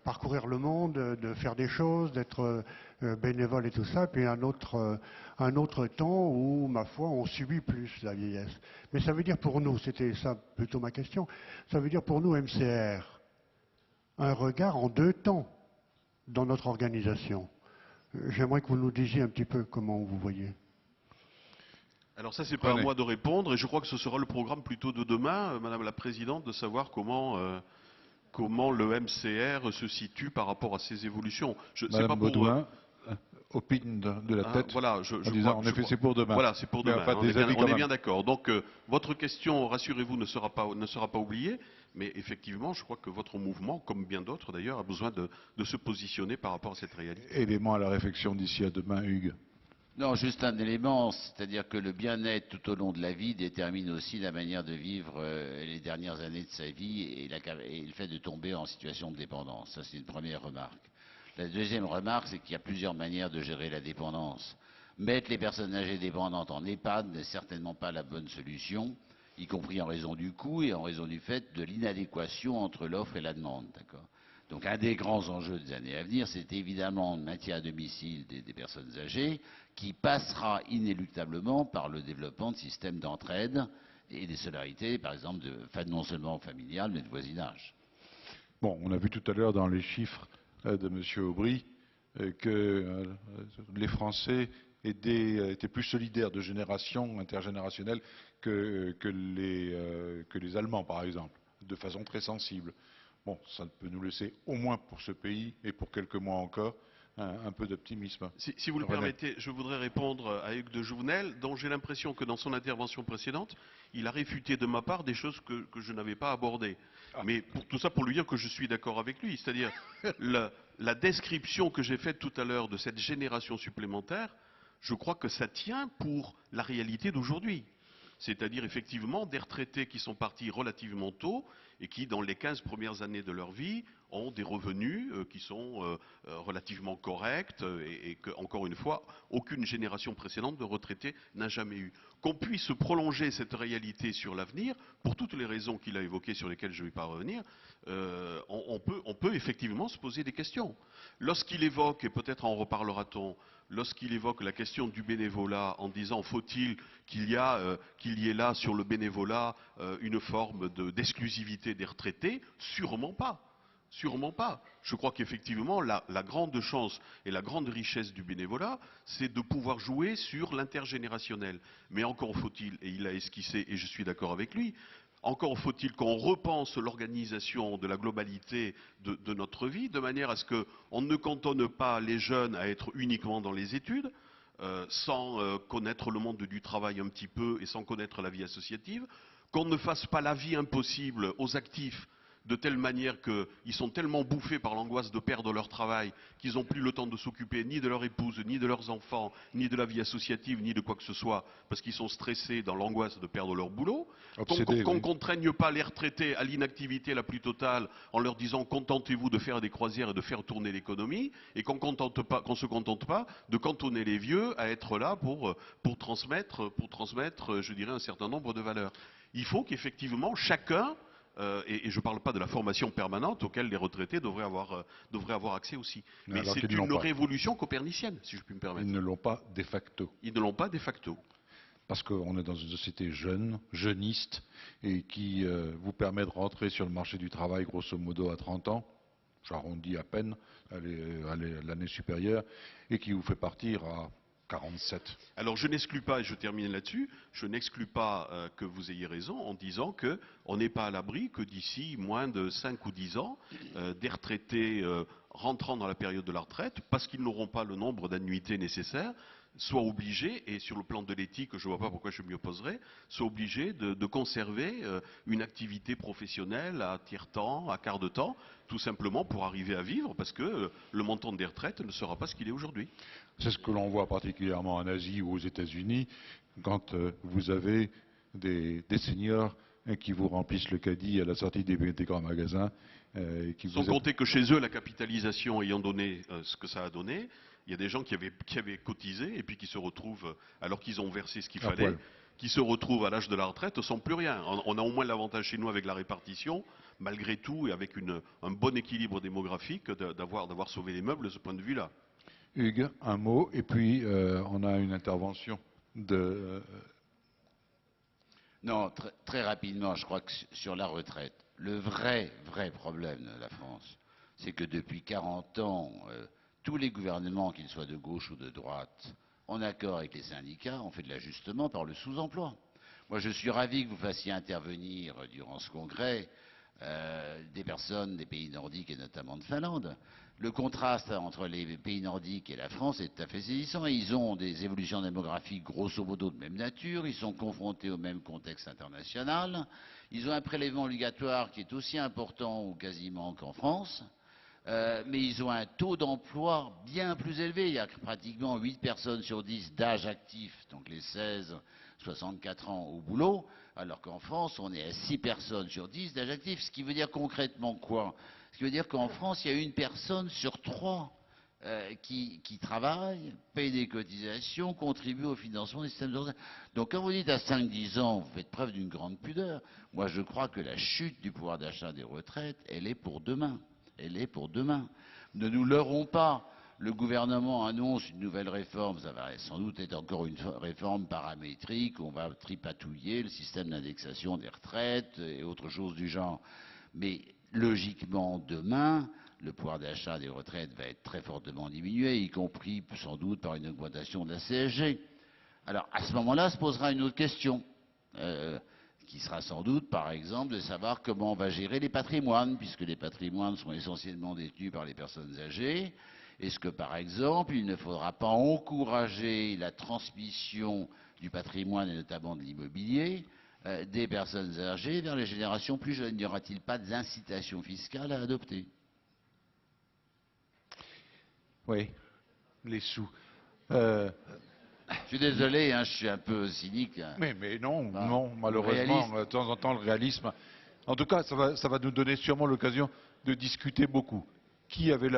parcourir le monde, de faire des choses, d'être bénévole et tout ça, puis un autre temps où, ma foi, on subit plus la vieillesse. Mais ça veut dire pour nous, c'était ça plutôt ma question, ça veut dire pour nous, MCR, un regard en 2 temps dans notre organisation. J'aimerais que vous nous disiez un petit peu comment vous voyez. Alors ça, c'est pas à moi de répondre, et je crois que ce sera le programme plutôt de demain, Madame la Présidente, de savoir comment le MCR se situe par rapport à ces évolutions. Madame Baudouin opine de la tête, voilà, en effet, c'est pour demain. Voilà, c'est pour demain, on est bien d'accord. Donc, votre question, rassurez-vous, ne sera pas oubliée, mais effectivement, je crois que votre mouvement, comme bien d'autres d'ailleurs, a besoin de se positionner par rapport à cette réalité. Élément à la réflexion d'ici à demain, Hugues. Non, juste un élément, c'est-à-dire que le bien-être tout au long de la vie détermine aussi la manière de vivre les dernières années de sa vie et le fait de tomber en situation de dépendance. Ça, c'est une première remarque. La deuxième remarque, c'est qu'il y a plusieurs manières de gérer la dépendance. Mettre les personnes âgées dépendantes en EHPAD n'est certainement pas la bonne solution, y compris en raison du coût et en raison du fait de l'inadéquation entre l'offre et la demande. D'accord ? Donc un des grands enjeux des années à venir, c'est évidemment le maintien à domicile des personnes âgées, qui passera inéluctablement par le développement de systèmes d'entraide et des solidarités, par exemple, non seulement familiales, mais de voisinage. Bon, on a vu tout à l'heure dans les chiffres de M. Aubry que les Français étaient plus solidaires de génération intergénérationnelle que les Allemands, par exemple, de façon très sensible. Bon, ça peut nous laisser, au moins pour ce pays et pour quelques mois encore, un peu d'optimisme. Si vous le permettez, je voudrais répondre à Hugues de Jouvenel, dont j'ai l'impression que dans son intervention précédente, il a réfuté de ma part des choses que je n'avais pas abordées. Mais tout ça pour lui dire que je suis d'accord avec lui. C'est-à-dire, la description que j'ai faite tout à l'heure de cette génération supplémentaire, je crois que ça tient pour la réalité d'aujourd'hui. C'est-à-dire effectivement des retraités qui sont partis relativement tôt et qui, dans les 15 premières années de leur vie, ont des revenus qui sont relativement corrects et que, encore une fois, aucune génération précédente de retraités n'a jamais eu. Qu'on puisse prolonger cette réalité sur l'avenir, pour toutes les raisons qu'il a évoquées sur lesquelles je ne vais pas revenir, on peut effectivement se poser des questions. Lorsqu'il évoque, et peut-être en reparlera-t-on, lorsqu'il évoque la question du bénévolat en disant faut-il qu'il y ait là sur le bénévolat une forme d'exclusivité des retraités, sûrement pas. Sûrement pas. Je crois qu'effectivement, la grande chance et la grande richesse du bénévolat, c'est de pouvoir jouer sur l'intergénérationnel. Mais encore faut-il, et il a esquissé, et je suis d'accord avec lui, encore faut-il qu'on repense l'organisation de la globalité de notre vie, de manière à ce qu'on ne cantonne pas les jeunes à être uniquement dans les études, sans connaître le monde du travail un petit peu et sans connaître la vie associative, qu'on ne fasse pas la vie impossible aux actifs, de telle manière qu'ils sont tellement bouffés par l'angoisse de perdre leur travail qu'ils n'ont plus le temps de s'occuper ni de leur épouse, ni de leurs enfants, ni de la vie associative, ni de quoi que ce soit, parce qu'ils sont stressés dans l'angoisse de perdre leur boulot. Qu'on ne contraigne pas les retraités à l'inactivité la plus totale en leur disant contentez-vous de faire des croisières et de faire tourner l'économie, et qu'on ne se contente pas de cantonner les vieux à être là pour transmettre, je dirais, un certain nombre de valeurs. Il faut qu'effectivement chacun et je ne parle pas de la formation permanente auquel les retraités devraient avoir accès aussi. Mais c'est une révolution copernicienne, si je puis me permettre. Ils ne l'ont pas de facto. Ils ne l'ont pas de facto. Parce qu'on est dans une société jeune, jeuniste, et qui vous permet de rentrer sur le marché du travail grosso modo à 30 ans, j'arrondis à peine à l'année supérieure, et qui vous fait partir à 47. Alors je n'exclus pas, et je termine là-dessus, je n'exclus pas que vous ayez raison en disant qu'on n'est pas à l'abri que d'ici moins de 5 ou 10 ans, des retraités rentrant dans la période de la retraite, parce qu'ils n'auront pas le nombre d'annuités nécessaires, soient obligés, et sur le plan de l'éthique, je ne vois pas pourquoi je m'y opposerais, soient obligés de conserver une activité professionnelle à tiers-temps, à quart de temps, tout simplement pour arriver à vivre, parce que le montant des retraites ne sera pas ce qu'il est aujourd'hui. C'est ce que l'on voit particulièrement en Asie ou aux États-Unis, quand vous avez des seniors qui vous remplissent le caddie à la sortie des grands magasins. Sans compter que chez eux, la capitalisation ayant donné ce que ça a donné, il y a des gens qui avaient cotisé et puis qui se retrouvent, alors qu'ils ont versé ce qu'il fallait, qui se retrouvent à l'âge de la retraite sans plus rien. On a au moins l'avantage chez nous avec la répartition, malgré tout, et avec un bon équilibre démographique, d'avoir sauvé les meubles de ce point de vue-là. Hugues, un mot, et puis on a une intervention de... Non, très rapidement, je crois que sur la retraite, le vrai problème de la France, c'est que depuis 40 ans, tous les gouvernements, qu'ils soient de gauche ou de droite, en accord avec les syndicats, ont fait de l'ajustement par le sous-emploi. Moi, je suis ravi que vous fassiez intervenir durant ce congrès des personnes des pays nordiques et notamment de Finlande. Le contraste entre les pays nordiques et la France est tout à fait saisissant. Ils ont des évolutions démographiques grosso modo de même nature, ils sont confrontés au même contexte international, ils ont un prélèvement obligatoire qui est aussi important ou quasiment qu'en France, mais ils ont un taux d'emploi bien plus élevé. Il y a pratiquement 8 personnes sur 10 d'âge actif, donc les 16-64 ans au boulot, alors qu'en France, on est à 6 personnes sur 10 d'âge actif. Ce qui veut dire concrètement quoi? Ce qui veut dire qu'en France, il y a une personne sur 3 qui travaille, paye des cotisations, contribue au financement des systèmes de retraite. Donc quand vous dites à 5-10 ans, vous faites preuve d'une grande pudeur. Moi, je crois que la chute du pouvoir d'achat des retraites, elle est pour demain. Elle est pour demain. Ne nous leurrons pas. Le gouvernement annonce une nouvelle réforme, ça va sans doute être encore une réforme paramétrique, on va tripatouiller le système d'indexation des retraites et autre chose du genre. Mais logiquement, demain, le pouvoir d'achat des retraites va être très fortement diminué, y compris sans doute par une augmentation de la CSG. Alors à ce moment-là se posera une autre question, qui sera sans doute par exemple de savoir comment on va gérer les patrimoines, puisque les patrimoines sont essentiellement détenus par les personnes âgées. Est-ce que par exemple il ne faudra pas encourager la transmission du patrimoine et notamment de l'immobilier des personnes âgées vers les générations plus jeunes? N'y aura-t-il pas d'incitation fiscale à adopter? Oui, les sous. Je suis désolé, hein, je suis un peu cynique. Mais non, Enfin, non, malheureusement, de temps en temps, le réalisme. En tout cas, ça va nous donner sûrement l'occasion de discuter beaucoup. Qui avait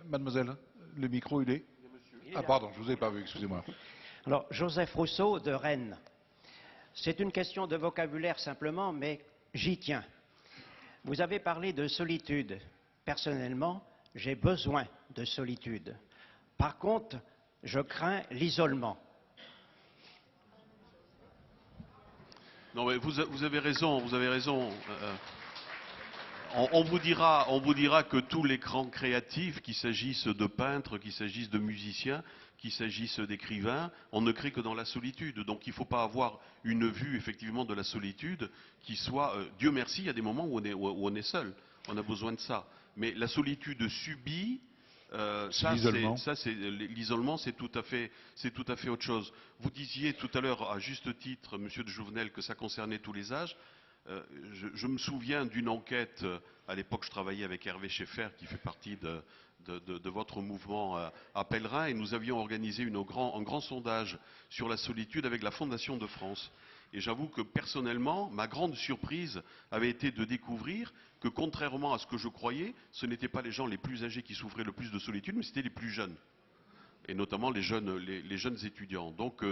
mademoiselle, le micro, il est. Ah, pardon, je ne vous ai pas vu, excusez-moi. Alors, Joseph Rousseau de Rennes. C'est une question de vocabulaire simplement, mais j'y tiens. Vous avez parlé de solitude. Personnellement, j'ai besoin de solitude. Par contre, je crains l'isolement. Non, mais vous avez raison, vous avez raison. On vous dira que tous les grands créatifs, qu'il s'agisse de peintres, qu'il s'agisse de musiciens, qu'il s'agisse d'écrivains, on ne crée que dans la solitude. Donc il ne faut pas avoir une vue effectivement de la solitude qui soit... Dieu merci, il y a des moments où on est seul. On a besoin de ça. Mais la solitude subie... l'isolement, c'est tout à fait autre chose. Vous disiez tout à l'heure, à juste titre, Monsieur de Jouvenel, que ça concernait tous les âges. Je me souviens d'une enquête, à l'époque je travaillais avec Hervé Scheffer, qui fait partie de votre mouvement à Pèlerin, et nous avions organisé un grand sondage sur la solitude avec la Fondation de France. Et j'avoue que personnellement, ma grande surprise avait été de découvrir que contrairement à ce que je croyais, ce n'étaient pas les gens les plus âgés qui souffraient le plus de solitude, mais c'était les plus jeunes. Et notamment les jeunes étudiants. Donc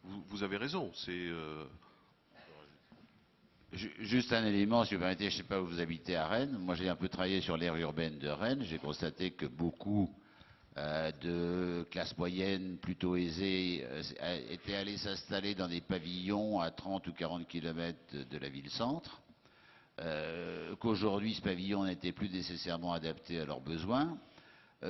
vous avez raison, c'est... Juste un élément, si vous permettez, je ne sais pas où vous habitez à Rennes. Moi, j'ai un peu travaillé sur l'aire urbaine de Rennes. J'ai constaté que beaucoup de classes moyennes plutôt aisées étaient allées s'installer dans des pavillons à 30 ou 40 km de la ville-centre. Qu'aujourd'hui, ce pavillon n'était plus nécessairement adapté à leurs besoins.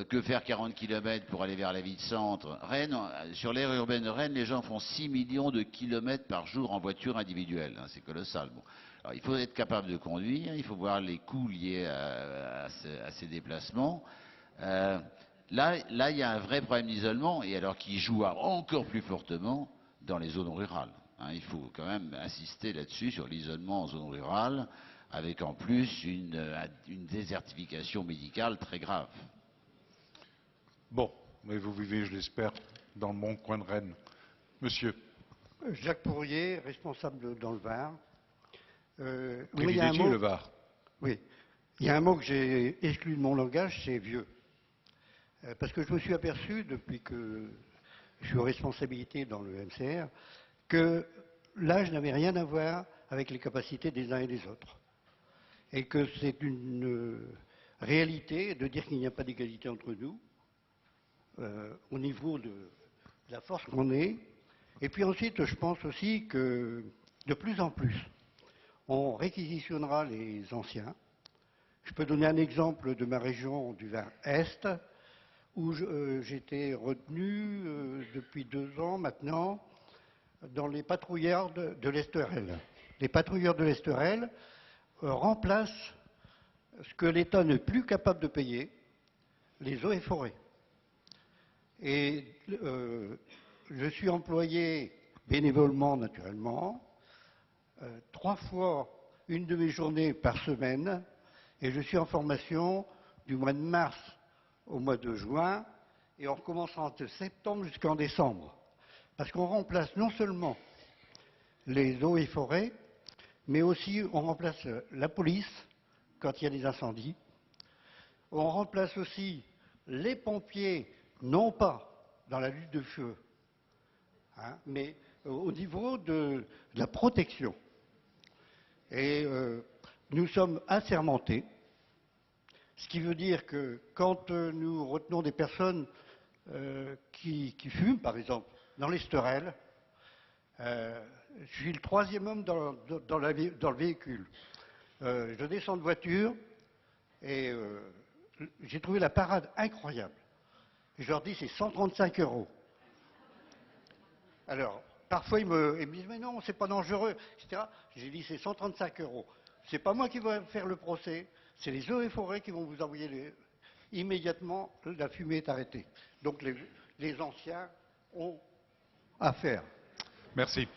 Que faire 40 km pour aller vers la ville-centre? Rennes, sur l'aire urbaine de Rennes, les gens font 6 millions de kilomètres par jour en voiture individuelle. Hein, c'est colossal. Bon. Alors, il faut être capable de conduire, il faut voir les coûts liés à ces déplacements. Là, il y a un vrai problème d'isolement, et alors qui joue encore plus fortement dans les zones rurales. Hein, il faut quand même insister là-dessus, sur l'isolement en zone rurale, avec en plus une désertification médicale très grave. Bon, mais vous vivez, je l'espère, dans le bon coin de Rennes. Monsieur. Jacques Pourrier, responsable dans le Var. Privilégié le Var. Oui. Il y a un mot que j'ai exclu de mon langage, c'est vieux. Parce que je me suis aperçu, depuis que je suis aux responsabilités dans le MCR, que l'âge n'avait rien à voir avec les capacités des uns et des autres. Et que c'est une réalité de dire qu'il n'y a pas d'égalité entre nous. Au niveau de la force qu'on est. Et puis ensuite, je pense aussi que de plus en plus, on réquisitionnera les anciens. Je peux donner un exemple de ma région du Var-Est, où j'étais retenu depuis 2 ans maintenant dans les patrouilleurs de l'Esterel. Les patrouilleurs de l'Esterel remplacent ce que l'État n'est plus capable de payer, les eaux et forêts. Et je suis employé bénévolement, naturellement, 3 fois une de mes journées par semaine, et je suis en formation du mois de mars au mois de juin, et on recommence de septembre jusqu'en décembre. Parce qu'on remplace non seulement les eaux et forêts, mais aussi on remplace la police quand il y a des incendies, on remplace aussi les pompiers, non pas dans la lutte de feu, hein, mais au niveau de la protection. Et nous sommes assermentés, ce qui veut dire que quand nous retenons des personnes qui fument, par exemple, dans l'Esterel, je suis le 3e homme dans le véhicule. Je descends de voiture et j'ai trouvé la parade incroyable. Je leur dis, c'est 135 €. Alors, parfois, ils me disent, mais non, c'est pas dangereux, etc. J'ai dit, c'est 135 €. C'est pas moi qui vais faire le procès, c'est les eaux et forêts qui vont vous envoyer immédiatement, la fumée est arrêtée. Donc, les anciens ont affaire. Merci.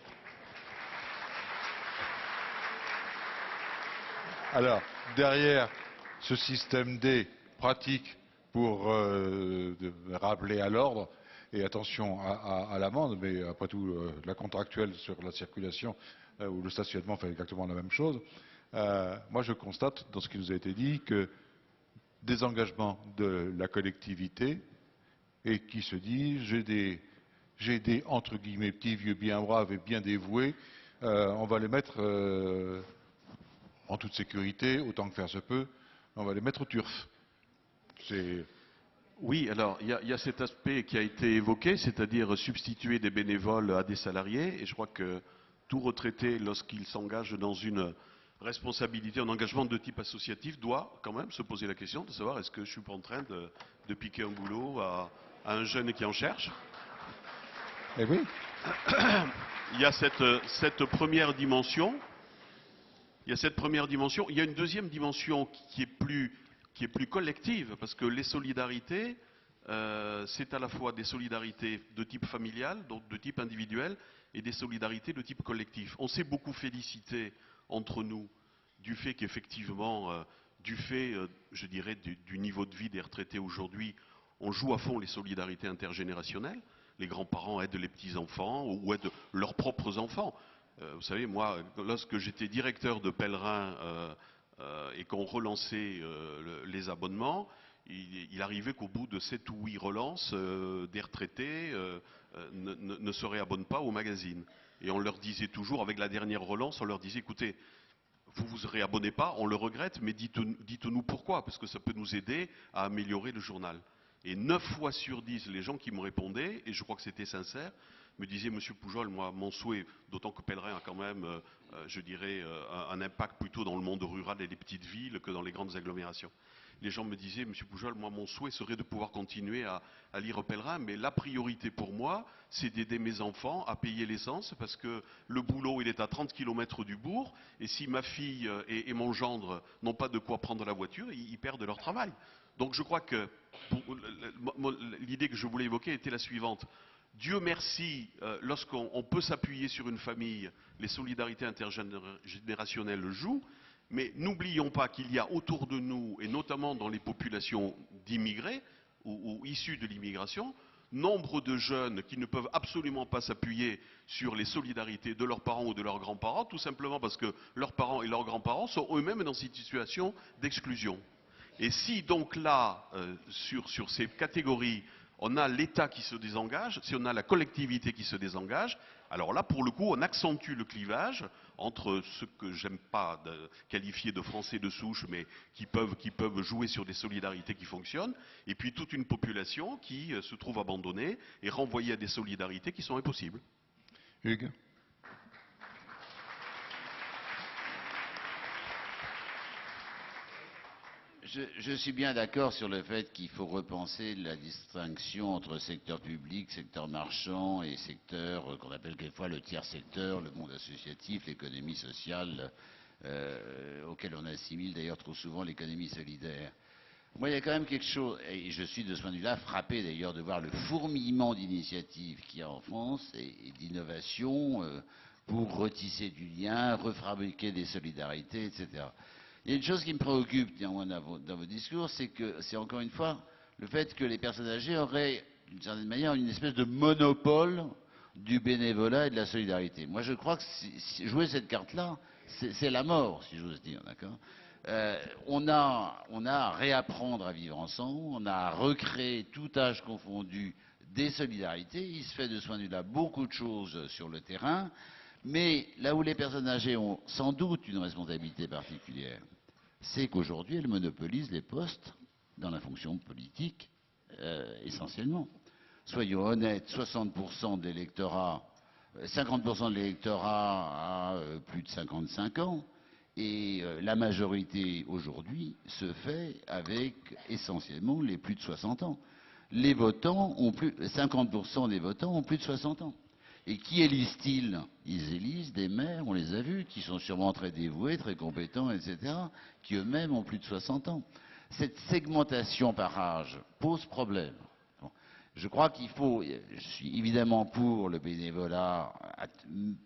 Alors, derrière ce système D pratique pour rappeler à l'ordre, et attention à l'amende, mais après tout, la contractuelle sur la circulation ou le stationnement fait exactement la même chose. Moi, je constate, dans ce qui nous a été dit, que des engagements de la collectivité et qui se dit, j'ai des, entre guillemets, petits vieux bien braves et bien dévoués, on va les mettre en toute sécurité, autant que faire se peut, on va les mettre au turf. Oui, alors il y a cet aspect qui a été évoqué, c'est-à-dire substituer des bénévoles à des salariés, et je crois que tout retraité, lorsqu'il s'engage dans une responsabilité, un engagement de type associatif, doit quand même se poser la question de savoir est-ce que je suis pas en train de piquer un boulot à un jeune qui en cherche. Eh oui. Il y a cette première dimension. Il y a cette première dimension. Il y a une deuxième dimension qui est plus collective, parce que les solidarités, c'est à la fois des solidarités de type familial, donc de type individuel, et des solidarités de type collectif. On s'est beaucoup félicité entre nous du fait qu'effectivement, je dirais, du niveau de vie des retraités aujourd'hui, on joue à fond les solidarités intergénérationnelles. Les grands-parents aident les petits-enfants ou aident leurs propres enfants. Vous savez, moi, lorsque j'étais directeur de pèlerins et qu'on relançait les abonnements, il arrivait qu'au bout de 7 ou 8 relances, des retraités ne se réabonnent pas au magazine. Et on leur disait toujours, avec la dernière relance, on leur disait, écoutez, vous vous réabonnez pas, on le regrette, mais dites-nous pourquoi, parce que ça peut nous aider à améliorer le journal. Et 9 fois sur 10, les gens qui me répondaient, et je crois que c'était sincère, me disaient, Monsieur Poujol, moi, mon souhait, d'autant que Pèlerin a quand même, je dirais, un impact plutôt dans le monde rural et les petites villes que dans les grandes agglomérations. Les gens me disaient, Monsieur Poujol, moi, mon souhait serait de pouvoir continuer à lire Pèlerin, mais la priorité pour moi, c'est d'aider mes enfants à payer l'essence, parce que le boulot, il est à 30 km du bourg, et si ma fille et mon gendre n'ont pas de quoi prendre la voiture, ils perdent leur travail. Donc je crois que l'idée que je voulais évoquer était la suivante. Dieu merci, lorsqu'on peut s'appuyer sur une famille, les solidarités intergénérationnelles jouent, mais n'oublions pas qu'il y a autour de nous, et notamment dans les populations d'immigrés ou issus de l'immigration, nombre de jeunes qui ne peuvent absolument pas s'appuyer sur les solidarités de leurs parents ou de leurs grands-parents, tout simplement parce que leurs parents et leurs grands-parents sont eux-mêmes dans cette situation d'exclusion. Et si donc là, sur ces catégories, on a l'État qui se désengage, si on a la collectivité qui se désengage, alors là, pour le coup, on accentue le clivage entre ceux que j'aime pas qualifier de Français de souche, mais qui peuvent jouer sur des solidarités qui fonctionnent, et puis toute une population qui se trouve abandonnée et renvoyée à des solidarités qui sont impossibles. Hugues ? Je suis bien d'accord sur le fait qu'il faut repenser la distinction entre secteur public, secteur marchand et secteur qu'on appelle quelquefois le tiers secteur, le monde associatif, l'économie sociale, auquel on assimile d'ailleurs trop souvent l'économie solidaire. Moi, il y a quand même quelque chose, et je suis de ce point de vue-là frappé d'ailleurs de voir le fourmillement d'initiatives qu'il y a en France et d'innovations pour retisser du lien, refabriquer des solidarités, etc. Il y a une chose qui me préoccupe néanmoins dans vos discours, c'est encore une fois le fait que les personnes âgées auraient, d'une certaine manière, une espèce de monopole du bénévolat et de la solidarité. Moi, je crois que jouer cette carte-là, c'est la mort, si j'ose dire, d'accord ? On a à réapprendre à vivre ensemble, on a à recréer, tout âge confondu, des solidarités. Il se fait de ce point de vue-là beaucoup de choses sur le terrain. Mais là où les personnes âgées ont sans doute une responsabilité particulière, c'est qu'aujourd'hui, elles monopolisent les postes dans la fonction politique, essentiellement. Soyons honnêtes, 60% de l'électorat, 50% de l'électorat a plus de 55 ans, Et la majorité aujourd'hui se fait avec essentiellement les plus de 60 ans. Les votants ont 50% des votants ont plus de 60 ans. Et qui élisent-ils? Ils élisent des maires, on les a vus, qui sont sûrement très dévoués, très compétents, etc., qui eux-mêmes ont plus de 60 ans. Cette segmentation par âge pose problème. Bon. Je crois qu'il faut, je suis évidemment pour le bénévolat,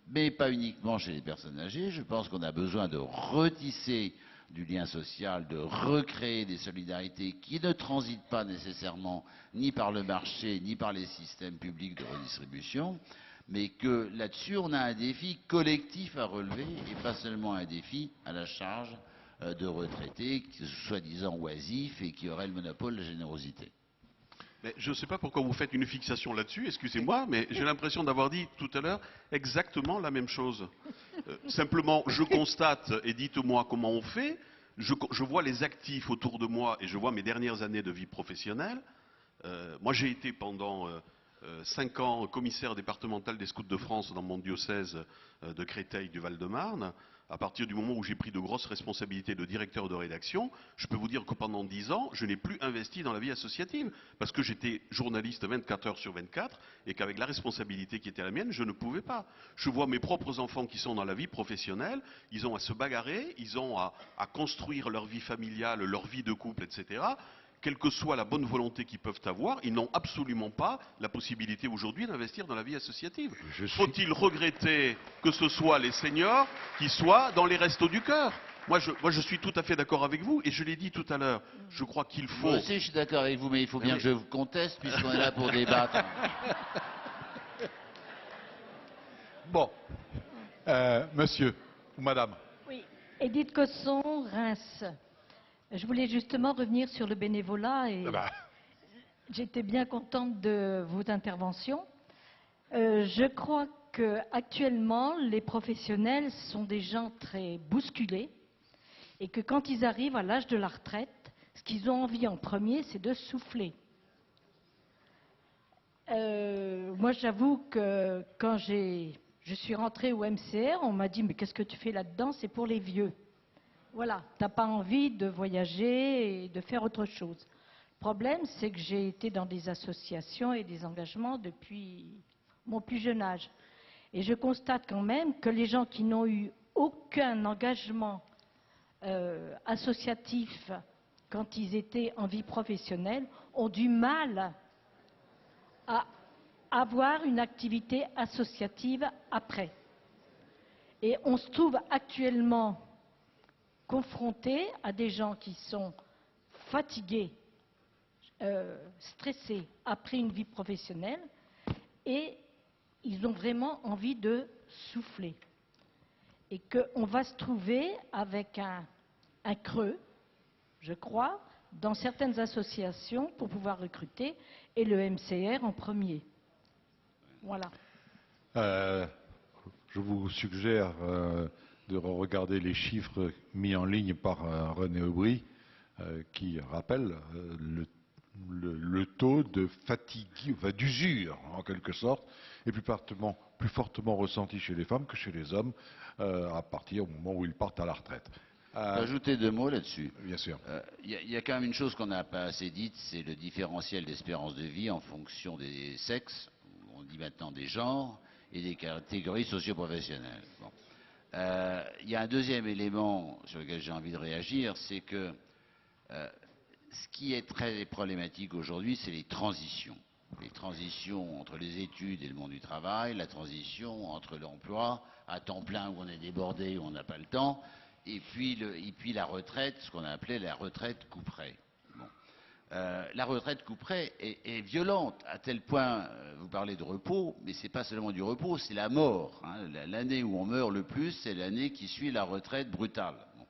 mais pas uniquement chez les personnes âgées. Je pense qu'on a besoin de retisser du lien social, de recréer des solidarités qui ne transitent pas nécessairement ni par le marché, ni par les systèmes publics de redistribution, mais que là-dessus, on a un défi collectif à relever et pas seulement un défi à la charge de retraités, soi-disant oisifs et qui auraient le monopole de la générosité. Mais je ne sais pas pourquoi vous faites une fixation là-dessus, excusez-moi, mais j'ai l'impression d'avoir dit tout à l'heure exactement la même chose. Simplement, je constate, et dites-moi comment on fait, je vois les actifs autour de moi et je vois mes dernières années de vie professionnelle. Moi, j'ai été pendant 5 ans commissaire départemental des Scouts de France dans mon diocèse de Créteil du Val-de-Marne. À partir du moment où j'ai pris de grosses responsabilités de directeur de rédaction, je peux vous dire que pendant 10 ans, je n'ai plus investi dans la vie associative. Parce que j'étais journaliste 24 heures sur 24 et qu'avec la responsabilité qui était la mienne, je ne pouvais pas. Je vois mes propres enfants qui sont dans la vie professionnelle, ils ont à se bagarrer, ils ont à construire leur vie familiale, leur vie de couple, etc. Quelle que soit la bonne volonté qu'ils peuvent avoir, ils n'ont absolument pas la possibilité aujourd'hui d'investir dans la vie associative. Faut-il regretter que ce soit les seniors qui soient dans les restos du cœur? Moi, je suis tout à fait d'accord avec vous, et je l'ai dit tout à l'heure, je crois qu'il faut... Moi aussi, je suis d'accord avec vous, mais il faut bien que je vous conteste, puisqu'on est là pour débattre. Bon. Monsieur ou madame? Oui, Edith Cosson, Reims. Je voulais justement revenir sur le bénévolat et j'étais bien contente de vos interventions. Je crois qu'actuellement, les professionnels sont des gens très bousculés et que quand ils arrivent à l'âge de la retraite, ce qu'ils ont envie en premier, c'est de souffler. Moi, j'avoue que quand je suis rentrée au MCR, on m'a dit « Mais qu'est-ce que tu fais là-dedans? C'est pour les vieux. » Voilà, tu n'as pas envie de voyager et de faire autre chose. Le problème, c'est que j'ai été dans des associations et des engagements depuis mon plus jeune âge. Et je constate quand même que les gens qui n'ont eu aucun engagement associatif quand ils étaient en vie professionnelle ont du mal à avoir une activité associative après. Et on se trouve actuellement confrontés à des gens qui sont fatigués, stressés après une vie professionnelle et ils ont vraiment envie de souffler. Et qu'on va se trouver avec un creux, je crois, dans certaines associations pour pouvoir recruter et le MCR en premier. Voilà. Je vous suggère de regarder les chiffres mis en ligne par René Aubry, qui rappelle le taux de fatigue, enfin d'usure en quelque sorte, est plus fortement ressenti chez les femmes que chez les hommes à partir du moment où ils partent à la retraite. Ajouter 2 mots là-dessus. Bien sûr. Il y a quand même une chose qu'on n'a pas assez dite, c'est le différentiel d'espérance de vie en fonction des sexes, on dit maintenant des genres, et des catégories socio-professionnelles. Bon. Il y a un deuxième élément sur lequel j'ai envie de réagir, c'est que ce qui est très problématique aujourd'hui, c'est les transitions. Les transitions entre les études et le monde du travail, la transition entre l'emploi à temps plein où on est débordé, où on n'a pas le temps, et puis la retraite, ce qu'on a appelé la retraite couperet. Bon. La retraite couperet est violente, à tel point, vous parlez de repos, mais ce n'est pas seulement du repos, c'est la mort. Hein. L'année où on meurt le plus, c'est l'année qui suit la retraite brutale. Bon.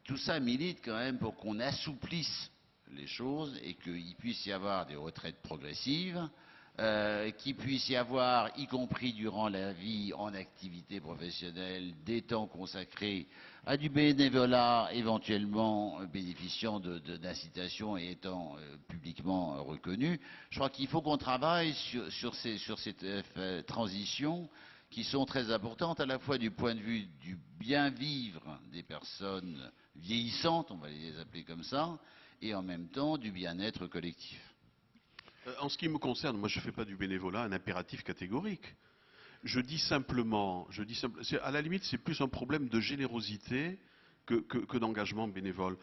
Tout ça milite quand même pour qu'on assouplisse les choses et qu'il puisse y avoir des retraites progressives, qu'il puisse y avoir, y compris durant la vie en activité professionnelle, des temps consacrés à du bénévolat, éventuellement bénéficiant d'incitations et étant publiquement reconnu. Je crois qu'il faut qu'on travaille sur cette transition qui sont très importantes à la fois du point de vue du bien vivre des personnes vieillissantes, on va les appeler comme ça, et en même temps du bien-être collectif. En ce qui me concerne, moi je ne fais pas du bénévolat un impératif catégorique. Je dis simplement, à la limite c'est plus un problème de générosité que d'engagement bénévole.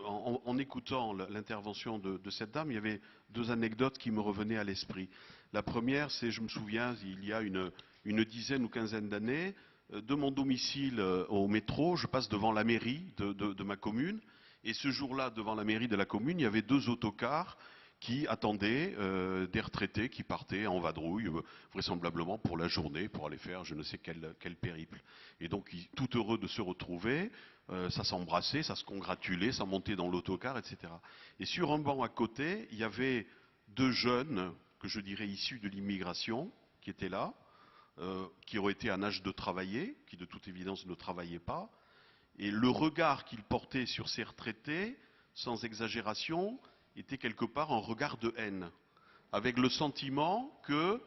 En écoutant l'intervention de cette dame, il y avait deux anecdotes qui me revenaient à l'esprit. La première, c'est, je me souviens, il y a une dizaine ou quinzaine d'années, de mon domicile au métro, je passe devant la mairie de ma commune, et ce jour-là, devant la mairie de la commune, il y avait deux autocars qui attendaient des retraités qui partaient en vadrouille, vraisemblablement pour la journée, pour aller faire je ne sais quel périple. Et donc, tout heureux de se retrouver, ça s'embrassait, ça se congratulait, ça montait dans l'autocar, etc. Et sur un banc à côté, il y avait deux jeunes, que je dirais issus de l'immigration, qui étaient là, qui auraient été en âge de travailler, qui de toute évidence ne travaillaient pas. Et le regard qu'ils portaient sur ces retraités, sans exagération, était quelque part un regard de haine, avec le sentiment que,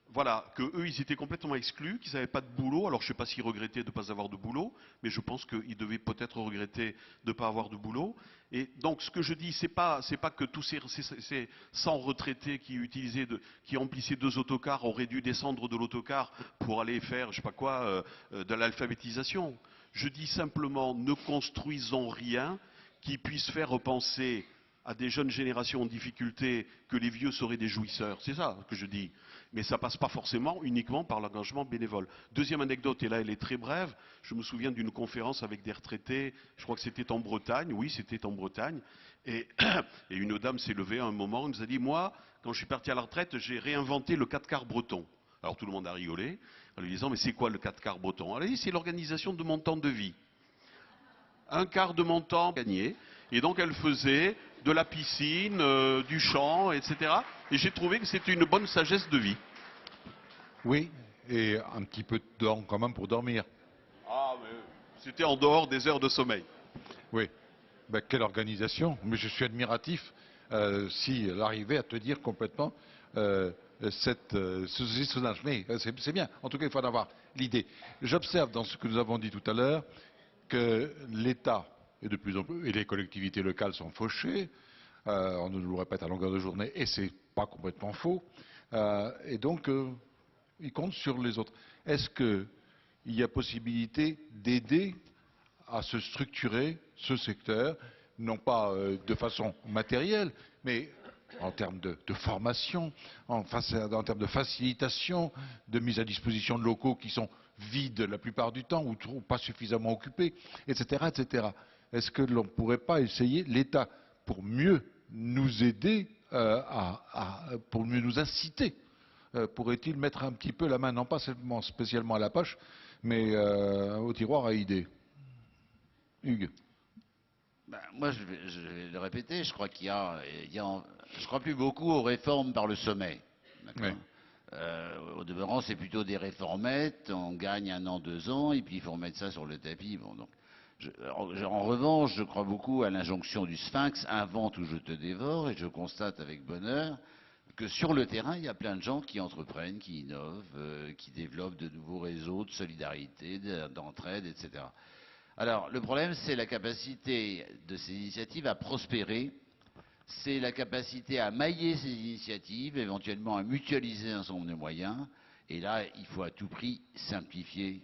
voilà, que eux ils étaient complètement exclus, qu'ils n'avaient pas de boulot. Alors je ne sais pas s'ils regrettaient de ne pas avoir de boulot, mais je pense qu'ils devaient peut-être regretter de ne pas avoir de boulot. Et donc ce que je dis, c'est pas que tous ces 100 retraités qui remplissaient deux autocars auraient dû descendre de l'autocar pour aller faire, je sais pas quoi, de l'alphabétisation. Je dis simplement, ne construisons rien qui puisse faire repenser à des jeunes générations en difficulté que les vieux seraient des jouisseurs. C'est ça que je dis. Mais ça passe pas forcément uniquement par l'engagement bénévole. Deuxième anecdote, et là elle est très brève, je me souviens d'une conférence avec des retraités, je crois que c'était en Bretagne, oui c'était en Bretagne, et une dame s'est levée à un moment, elle nous a dit, moi, quand je suis parti à la retraite, j'ai réinventé le 4x4 breton. Alors tout le monde a rigolé, en lui disant, mais c'est quoi le 4x4 breton? Elle a dit, c'est l'organisation de mon temps de vie. Un quart de mon temps gagné. Et donc elle faisait de la piscine, du chant, etc. Et j'ai trouvé que c'était une bonne sagesse de vie. Oui, et un petit peu de temps quand même pour dormir. Ah, mais c'était en dehors des heures de sommeil. Oui, ben, quelle organisation. Mais je suis admiratif si elle arrivait à te dire complètement ceci. Mais c'est bien, en tout cas il faut en avoir l'idée. J'observe dans ce que nous avons dit tout à l'heure que l'État et de plus en plus, et les collectivités locales sont fauchées, on nous le répète à longueur de journée, et c'est pas complètement faux, et donc ils comptent sur les autres. Est-ce qu'il y a possibilité d'aider à se structurer ce secteur, non pas de façon matérielle, mais en termes de formation, en termes de facilitation, de mise à disposition de locaux qui sont vides la plupart du temps ou pas suffisamment occupés, etc., etc. Est-ce que l'on ne pourrait pas essayer, l'État, pour mieux nous aider, pour mieux nous inciter, pourrait-il mettre un petit peu la main, non pas seulement spécialement à la poche, mais au tiroir à idées? Hugues. Ben, moi, je vais le répéter, je crois je crois plus beaucoup aux réformes par le sommet. Oui. Au demeurant, c'est plutôt des réformettes, on gagne 1 an, 2 ans, et puis il faut remettre ça sur le tapis. Bon, donc, en revanche, je crois beaucoup à l'injonction du Sphinx, invente ou je te dévore, et je constate avec bonheur que sur le terrain, il y a plein de gens qui entreprennent, qui innovent, qui développent de nouveaux réseaux de solidarité, d'entraide, etc. Alors, le problème, c'est la capacité de ces initiatives à prospérer, c'est la capacité à mailler ces initiatives, éventuellement à mutualiser un certain nombre de moyens, et là, il faut à tout prix simplifier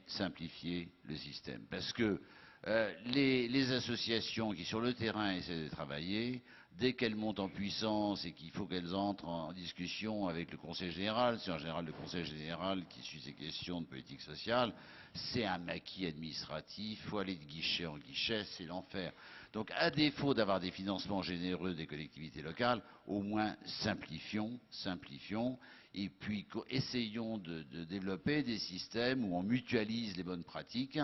le système. Parce que les associations qui, sur le terrain, essaient de travailler, dès qu'elles montent en puissance et qu'il faut qu'elles entrent en discussion avec le Conseil général, c'est en général le Conseil général qui suit ces questions de politique sociale, c'est un maquis administratif, il faut aller de guichet en guichet, c'est l'enfer. Donc à défaut d'avoir des financements généreux des collectivités locales, au moins simplifions, et puis essayons de développer des systèmes où on mutualise les bonnes pratiques.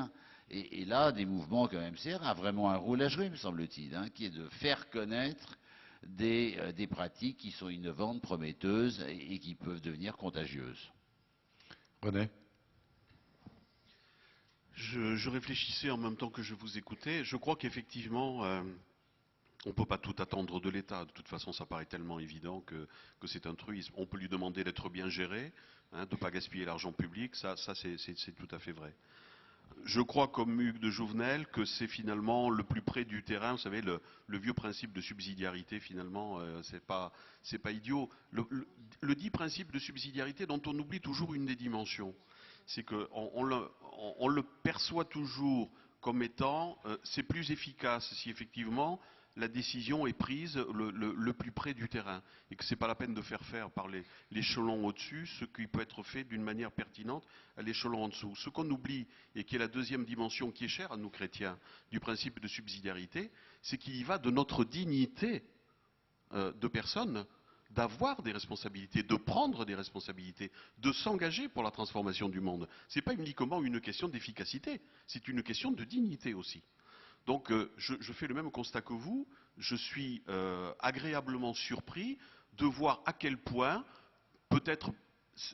Et là, des mouvements comme MCR a vraiment un rôle à jouer, me semble-t-il, qui est de faire connaître des pratiques qui sont innovantes, prometteuses et qui peuvent devenir contagieuses. René. Je réfléchissais en même temps que je vous écoutais. Je crois qu'effectivement, on ne peut pas tout attendre de l'État. De toute façon, ça paraît tellement évident que c'est un truisme. On peut lui demander d'être bien géré. hein, de ne pas gaspiller l'argent public, ça c'est tout à fait vrai. Je crois, comme Hugues de Jouvenel, que c'est finalement le plus près du terrain. Vous savez, le vieux principe de subsidiarité, finalement, c'est pas idiot. Le dit principe de subsidiarité dont on oublie toujours une des dimensions, c'est qu'on le perçoit toujours comme étant, c'est plus efficace si effectivement la décision est prise le plus près du terrain et que ce n'est pas la peine de faire par l'échelon au-dessus ce qui peut être fait d'une manière pertinente à l'échelon en dessous. Ce qu'on oublie et qui est la deuxième dimension qui est chère à nous chrétiens du principe de subsidiarité, c'est qu'il y va de notre dignité de personne d'avoir des responsabilités, de prendre des responsabilités, de s'engager pour la transformation du monde. Ce n'est pas uniquement une question d'efficacité, c'est une question de dignité aussi. Donc je fais le même constat que vous, je suis agréablement surpris de voir à quel point, peut-être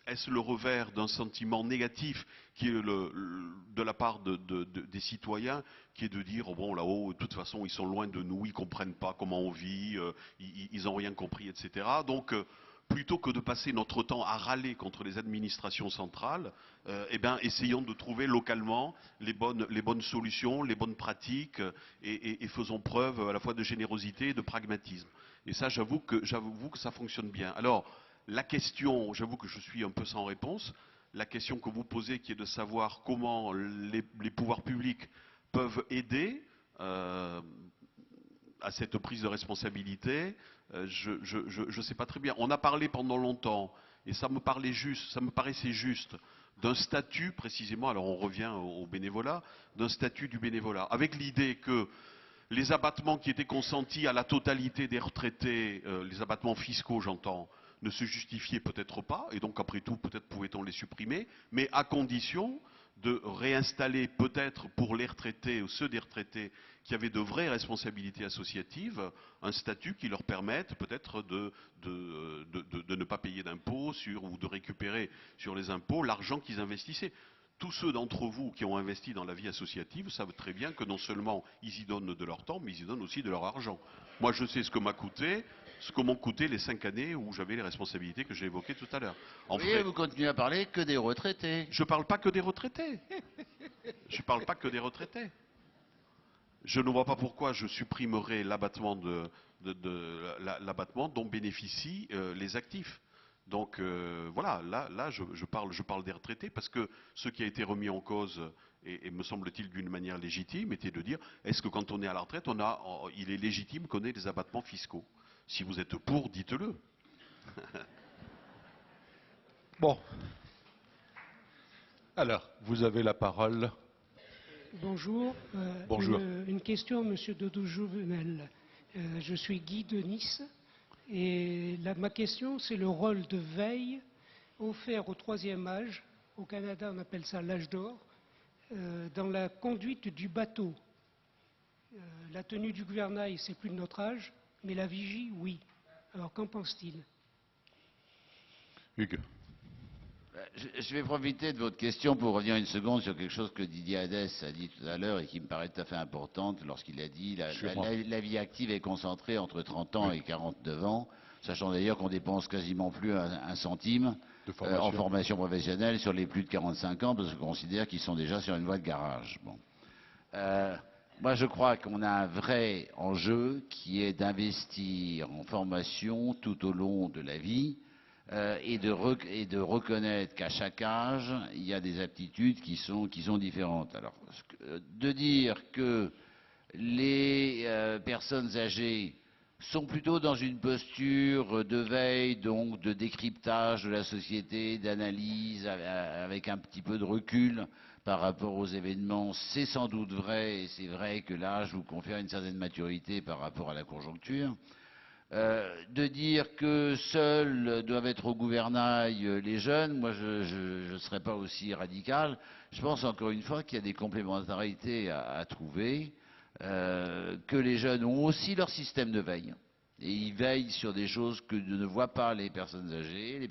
est-ce le revers d'un sentiment négatif qui est de la part des citoyens, qui est de dire, oh bon là-haut, de toute façon ils sont loin de nous, ils ne comprennent pas comment on vit, ils n'ont rien compris, etc. Donc plutôt que de passer notre temps à râler contre les administrations centrales, eh bien, essayons de trouver localement les bonnes solutions, les bonnes pratiques, et faisons preuve à la fois de générosité et de pragmatisme. Et ça, j'avoue que ça fonctionne bien. Alors, la question, j'avoue que je suis un peu sans réponse, la question que vous posez qui est de savoir comment les pouvoirs publics peuvent aider à cette prise de responsabilité, je ne sais pas très bien. On a parlé pendant longtemps, et ça me paraissait juste, d'un statut précisément, alors on revient au bénévolat, d'un statut du bénévolat, avec l'idée que les abattements qui étaient consentis à la totalité des retraités, les abattements fiscaux j'entends, ne se justifiaient peut-être pas, et donc après tout peut-être pouvait-on les supprimer, mais à condition de réinstaller peut-être pour les retraités ou ceux des retraités qui avaient de vraies responsabilités associatives, un statut qui leur permette peut-être de ne pas payer d'impôts ou de récupérer sur les impôts l'argent qu'ils investissaient. Tous ceux d'entre vous qui ont investi dans la vie associative savent très bien que non seulement ils y donnent de leur temps, mais ils y donnent aussi de leur argent. Moi je sais ce que m'ont coûté les 5 années où j'avais les responsabilités que j'ai évoquées tout à l'heure. Oui, vous continuez à parler que des retraités. Je ne parle pas que des retraités. Je ne parle pas que des retraités. Je ne vois pas pourquoi je supprimerais l'abattement dont bénéficient les actifs. Donc voilà, là je parle des retraités parce que ce qui a été remis en cause, et me semble-t-il d'une manière légitime, était de dire est-ce que quand on est à la retraite, il est légitime qu'on ait des abattements fiscaux? Si vous êtes pour, dites-le. Bon. Alors, vous avez la parole. Bonjour. Bonjour. Une question à M. Dodo Jouvenel. Je suis Guy de Nice. Et ma question, c'est le rôle de veille offert au troisième âge, au Canada on appelle ça l'âge d'or, dans la conduite du bateau. La tenue du gouvernail, c'est plus de notre âge, mais la vigie, oui. Alors qu'en pense-t-il? Hugues. Je vais profiter de votre question pour revenir une seconde sur quelque chose que Didier Hadès a dit tout à l'heure et qui me paraît tout à fait importante lorsqu'il a dit la vie active est concentrée entre 30 ans et 49 ans, sachant d'ailleurs qu'on dépense quasiment plus un centime en formation professionnelle sur les plus de 45 ans parce qu'on considère qu'ils sont déjà sur une voie de garage. Bon. Moi, je crois qu'on a un vrai enjeu qui est d'investir en formation tout au long de la vie. Et de reconnaître qu'à chaque âge, il y a des aptitudes qui sont différentes. Alors, de dire que les personnes âgées sont plutôt dans une posture de veille, donc de décryptage de la société, d'analyse, avec un petit peu de recul par rapport aux événements, c'est sans doute vrai, et c'est vrai que l'âge vous confère une certaine maturité par rapport à la conjoncture. De dire que seuls doivent être au gouvernail les jeunes, moi je ne serais pas aussi radical. Je pense encore une fois qu'il y a des complémentarités à trouver, que les jeunes ont aussi leur système de veille. Et ils veillent sur des choses que ne voient pas les personnes âgées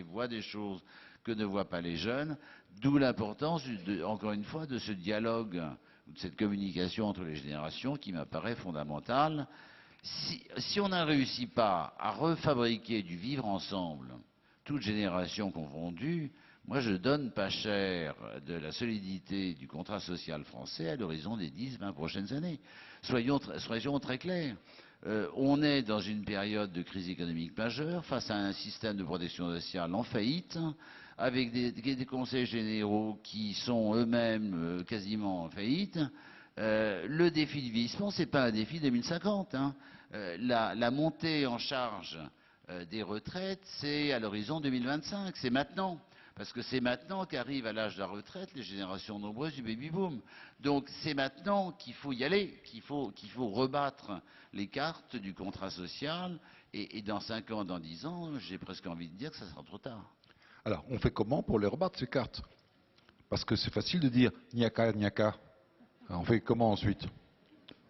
voient des choses que ne voient pas les jeunes, d'où l'importance, encore une fois, de ce dialogue, de cette communication entre les générations qui m'apparaît fondamentale. Si on ne réussit pas à refabriquer du vivre ensemble toute génération confondue, moi je donne pas cher de la solidité du contrat social français à l'horizon des 10-20 prochaines années. Soyons très clairs. On est dans une période de crise économique majeure face à un système de protection sociale en faillite, avec des conseils généraux qui sont eux-mêmes quasiment en faillite. Le défi du vieillissement, ce n'est pas un défi 2050. Hein. La montée en charge des retraites, c'est à l'horizon 2025, c'est maintenant. Parce que c'est maintenant qu'arrivent à l'âge de la retraite les générations nombreuses du baby-boom. Donc c'est maintenant qu'il faut y aller, qu'il faut rebattre les cartes du contrat social. Et dans 5 ans, dans 10 ans, j'ai presque envie de dire que ça sera trop tard. Alors, on fait comment pour les rebattre, ces cartes? Parce que c'est facile de dire « niaka, niaka ». On fait comment ensuite?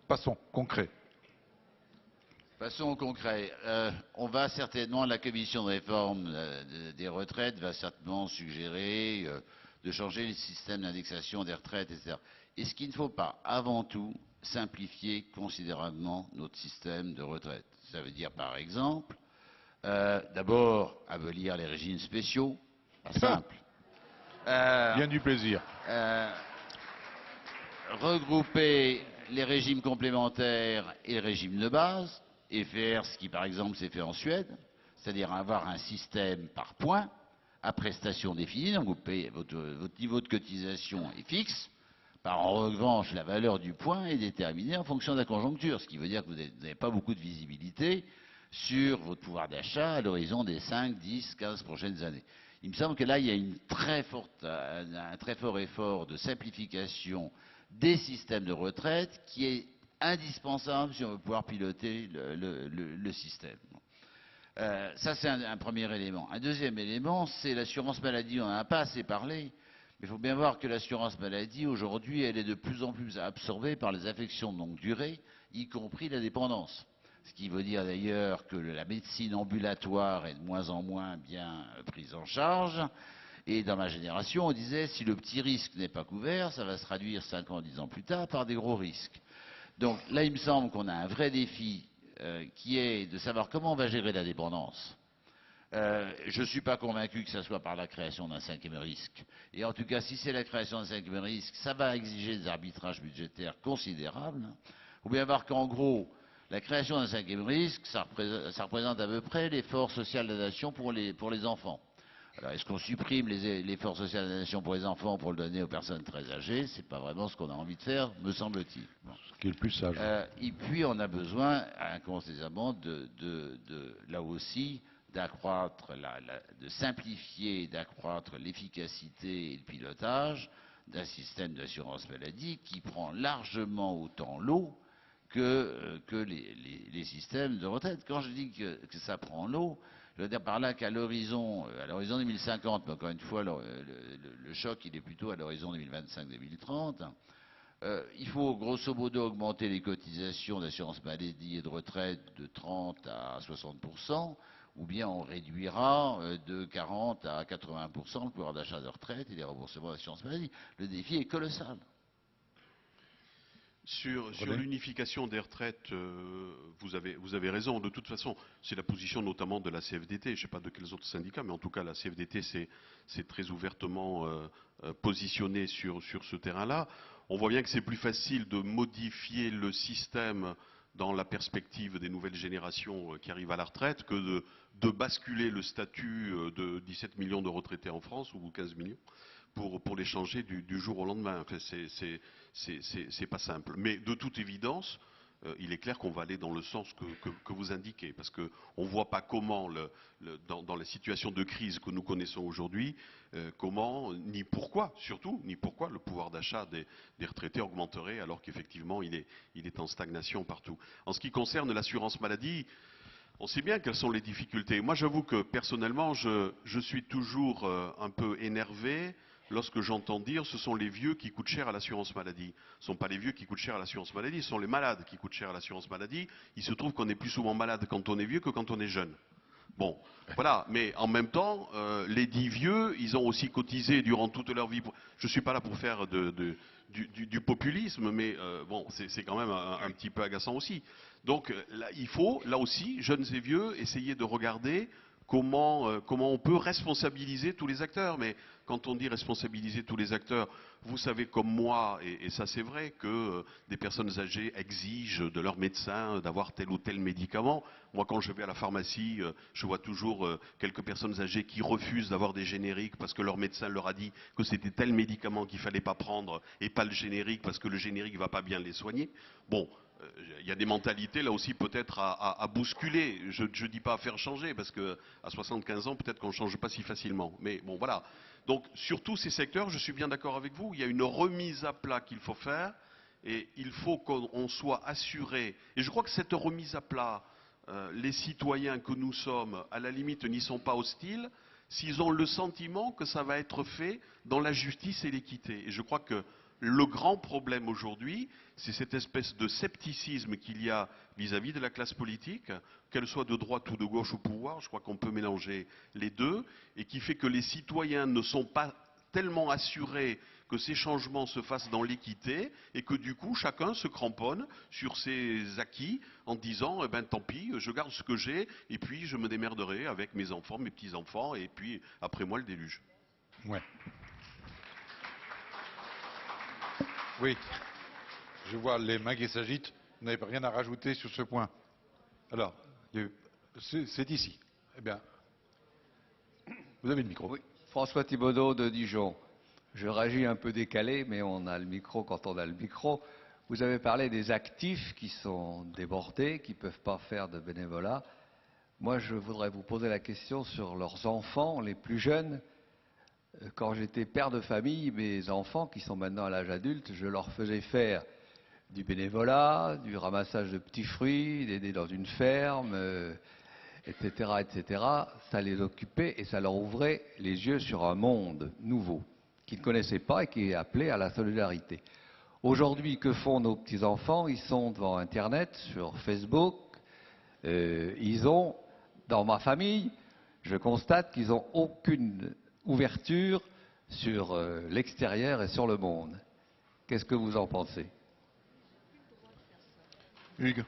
Passons, concret. Passons au concret. On va certainement, la commission de réforme des retraites va certainement suggérer de changer le système d'indexation des retraites, etc. Est-ce qu'il ne faut pas, avant tout, simplifier considérablement notre système de retraite? Ça veut dire, par exemple, d'abord, abolir les régimes spéciaux. Pas simple. Bien du plaisir. Regrouper les régimes complémentaires et les régimes de base, et faire ce qui, par exemple, s'est fait en Suède, c'est-à-dire avoir un système par points, à prestations définies, donc vous payez, votre niveau de cotisation est fixe, en revanche, la valeur du point est déterminée en fonction de la conjoncture, ce qui veut dire que vous n'avez pas beaucoup de visibilité sur votre pouvoir d'achat à l'horizon des 5, 10, 15 prochaines années. Il me semble que là, il y a un très fort effort de simplification des systèmes de retraite qui est indispensable si on veut pouvoir piloter le système. Ça, c'est un premier élément. Un deuxième élément, c'est l'assurance maladie. On n'en a pas assez parlé, mais il faut bien voir que l'assurance maladie, aujourd'hui, elle est de plus en plus absorbée par les affections de longue durée, y compris la dépendance. Ce qui veut dire d'ailleurs que la médecine ambulatoire est de moins en moins bien prise en charge. Et dans ma génération, on disait, si le petit risque n'est pas couvert, ça va se traduire 5 ans, 10 ans plus tard par des gros risques. Donc là, il me semble qu'on a un vrai défi qui est de savoir comment on va gérer la dépendance. Je ne suis pas convaincu que ce soit par la création d'un 5e risque. Et en tout cas, si c'est la création d'un 5e risque, ça va exiger des arbitrages budgétaires considérables. Il faut bien voir qu'en gros, la création d'un 5e risque, ça représente à peu près l'effort social de la nation pour les enfants. Alors, est-ce qu'on supprime l'effort social de la nation pour les enfants pour le donner aux personnes très âgées? C'est pas vraiment ce qu'on a envie de faire, me semble-t-il. Bon. Ce qui est le plus sage. Et puis, on a besoin, incontestablement, là aussi, d'accroître, de simplifier et d'accroître l'efficacité et le pilotage d'un système d'assurance maladie qui prend largement autant l'eau que les systèmes de retraite. Quand je dis que ça prend l'eau, je veux dire par là qu'à l'horizon 2050, mais encore une fois, le choc, il est plutôt à l'horizon 2025-2030, il faut grosso modo augmenter les cotisations d'assurance maladie et de retraite de 30 à 60%, ou bien on réduira de 40 à 80% le pouvoir d'achat de retraite et les remboursements d'assurance maladie. Le défi est colossal. Sur l'unification des retraites, vous avez raison. De toute façon, c'est la position notamment de la CFDT. Je ne sais pas de quels autres syndicats, mais en tout cas, la CFDT s'est très ouvertement positionnée sur ce terrain-là. On voit bien que c'est plus facile de modifier le système dans la perspective des nouvelles générations qui arrivent à la retraite que de basculer le statut de 17 millions de retraités en France, ou 15 millions, pour les changer du jour au lendemain. Enfin, c'est pas simple. Mais de toute évidence, il est clair qu'on va aller dans le sens que vous indiquez, parce qu'on ne voit pas comment, dans la situation de crise que nous connaissons aujourd'hui, comment, ni pourquoi, surtout, ni pourquoi le pouvoir d'achat des retraités augmenterait alors qu'effectivement il est en stagnation partout. En ce qui concerne l'assurance maladie, on sait bien quelles sont les difficultés. Moi, j'avoue que personnellement, je suis toujours un peu énervé lorsque j'entends dire ce sont les vieux qui coûtent cher à l'assurance maladie. Ce ne sont pas les vieux qui coûtent cher à l'assurance maladie, ce sont les malades qui coûtent cher à l'assurance maladie. Il se trouve qu'on est plus souvent malade quand on est vieux que quand on est jeune. Bon, voilà, mais en même temps, les dits vieux, ils ont aussi cotisé durant toute leur vie. Je ne suis pas là pour faire du populisme, mais bon, c'est quand même un petit peu agaçant aussi. Donc, là, il faut, là aussi, jeunes et vieux, essayer de regarder comment on peut responsabiliser tous les acteurs. Mais quand on dit responsabiliser tous les acteurs, vous savez comme moi, et ça c'est vrai, que des personnes âgées exigent de leur médecin d'avoir tel ou tel médicament. Moi, quand je vais à la pharmacie, je vois toujours quelques personnes âgées qui refusent d'avoir des génériques parce que leur médecin leur a dit que c'était tel médicament qu'il ne fallait pas prendre et pas le générique parce que le générique ne va pas bien les soigner. Bon, il y a des mentalités là aussi peut-être à bousculer. Je ne dis pas à faire changer parce qu'à 75 ans, peut-être qu'on ne change pas si facilement. Mais bon, voilà. Donc, sur tous ces secteurs, je suis bien d'accord avec vous, il y a une remise à plat qu'il faut faire et il faut qu'on soit assuré. Et je crois que cette remise à plat, les citoyens que nous sommes, à la limite, n'y sont pas hostiles s'ils ont le sentiment que ça va être fait dans la justice et l'équité. Et je crois que le grand problème aujourd'hui, c'est cette espèce de scepticisme qu'il y a vis-à-vis de la classe politique, qu'elle soit de droite ou de gauche au pouvoir, je crois qu'on peut mélanger les deux, et qui fait que les citoyens ne sont pas tellement assurés que ces changements se fassent dans l'équité, et que du coup, chacun se cramponne sur ses acquis en disant, eh ben tant pis, je garde ce que j'ai, et puis je me démerderai avec mes enfants, mes petits-enfants, et puis après moi le déluge. Ouais. Oui, je vois les mains qui s'agitent. Vous n'avez rien à rajouter sur ce point. Alors, c'est ici. Eh bien, vous avez le micro. Oui, François Thibaudot de Dijon. Je réagis un peu décalé, mais on a le micro quand on a le micro. Vous avez parlé des actifs qui sont débordés, qui ne peuvent pas faire de bénévolat. Moi, je voudrais vous poser la question sur leurs enfants, les plus jeunes. Quand j'étais père de famille, mes enfants, qui sont maintenant à l'âge adulte, je leur faisais faire du bénévolat, du ramassage de petits fruits, d'aider dans une ferme, etc., etc. Ça les occupait et ça leur ouvrait les yeux sur un monde nouveau qu'ils ne connaissaient pas et qui est appelé à la solidarité. Aujourd'hui, que font nos petits-enfants? Ils sont devant Internet, sur Facebook. Dans ma famille, je constate qu'ils n'ont aucune ouverture sur l'extérieur et sur le monde. Qu'est-ce que vous en pensez? Hugues.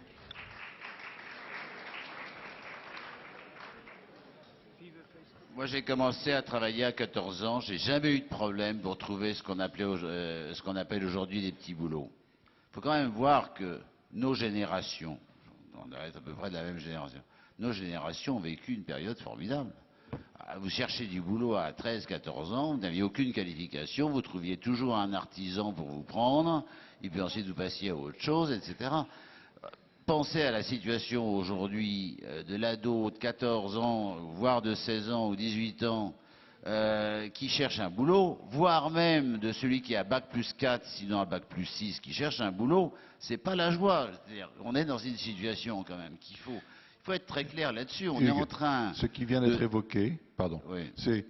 Moi, j'ai commencé à travailler à 14 ans. J'ai jamais eu de problème pour trouver ce qu'on appelle aujourd'hui des petits boulots. Il faut quand même voir que nos générations, on est à peu près de la même génération, nos générations ont vécu une période formidable. Vous cherchez du boulot à 13, 14 ans, vous n'aviez aucune qualification, vous trouviez toujours un artisan pour vous prendre, et puis ensuite vous passiez à autre chose, etc. Pensez à la situation aujourd'hui de l'ado de 14 ans, voire de 16 ans ou 18 ans, qui cherche un boulot, voire même de celui qui a bac plus 4, sinon a bac plus 6, qui cherche un boulot, c'est pas la joie. C'est-à-dire, on est dans une situation quand même qu'il faut... Il faut être très clair là-dessus. On est en train... Ce qui vient d'être évoqué, pardon, oui. c'est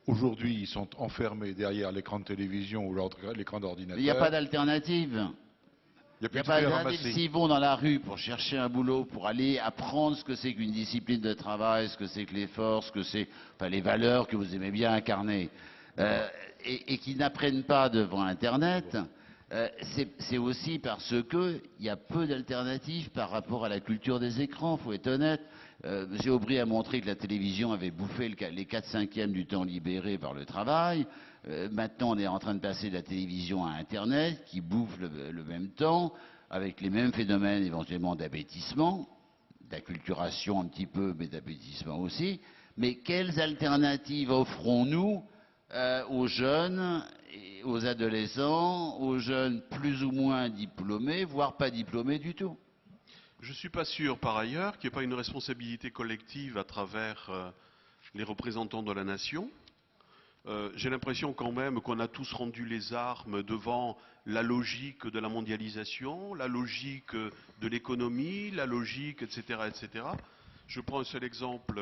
aujourd'hui, ils sont enfermés derrière l'écran de télévision ou l'écran d'ordinateur. Il n'y a pas d'alternative. Il n'y a pas d'alternative. S'ils vont dans la rue pour chercher un boulot, pour aller apprendre ce que c'est qu'une discipline de travail, ce que c'est que l'effort, ce que c'est, enfin, les valeurs que vous aimez bien incarner, et qui n'apprennent pas devant Internet... c'est aussi parce qu'il y a peu d'alternatives par rapport à la culture des écrans, il faut être honnête. M. Aubry a montré que la télévision avait bouffé les 4/5e du temps libéré par le travail. Maintenant, on est en train de passer de la télévision à Internet, qui bouffe le même temps, avec les mêmes phénomènes éventuellement d'abêtissement, d'acculturation un petit peu, mais d'abêtissement aussi. Mais quelles alternatives offrons-nous aux jeunes, aux adolescents, aux jeunes plus ou moins diplômés, voire pas diplômés du tout? Je ne suis pas sûr, par ailleurs, qu'il n'y ait pas une responsabilité collective à travers les représentants de la nation. J'ai l'impression quand même qu'on a tous rendu les armes devant la logique de la mondialisation, la logique de l'économie, la logique, etc., etc. Je prends un seul exemple,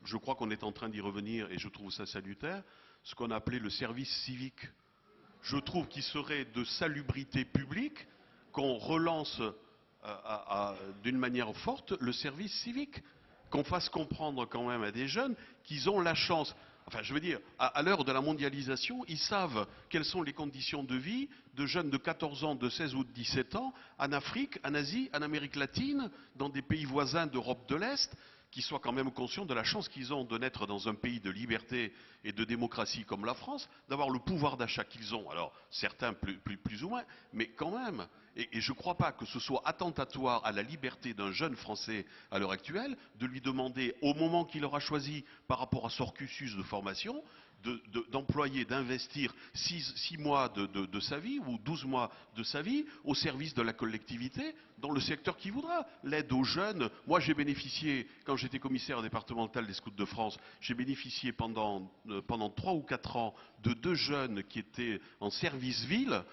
je crois qu'on est en train d'y revenir et je trouve ça salutaire, ce qu'on a appelé le service civique. Je trouve qu'il serait de salubrité publique qu'on relance d'une manière forte le service civique, qu'on fasse comprendre quand même à des jeunes qu'ils ont la chance, enfin je veux dire, à l'heure de la mondialisation, ils savent quelles sont les conditions de vie de jeunes de 14 ans, de 16 ou de 17 ans, en Afrique, en Asie, en Amérique latine, dans des pays voisins d'Europe de l'Est, qu'ils soient quand même conscients de la chance qu'ils ont de naître dans un pays de liberté et de démocratie comme la France, d'avoir le pouvoir d'achat qu'ils ont. Alors, certains plus ou moins, mais quand même. Et je ne crois pas que ce soit attentatoire à la liberté d'un jeune Français à l'heure actuelle de lui demander, au moment qu'il aura choisi par rapport à son cursus de formation, d'employer, d'investir 6 mois de sa vie ou 12 mois de sa vie au service de la collectivité dans le secteur qu'il voudra. L'aide aux jeunes, moi j'ai bénéficié, quand j'étais commissaire départemental des Scouts de France, j'ai bénéficié pendant 3 ou 4 ans de 2 jeunes qui étaient en service ville.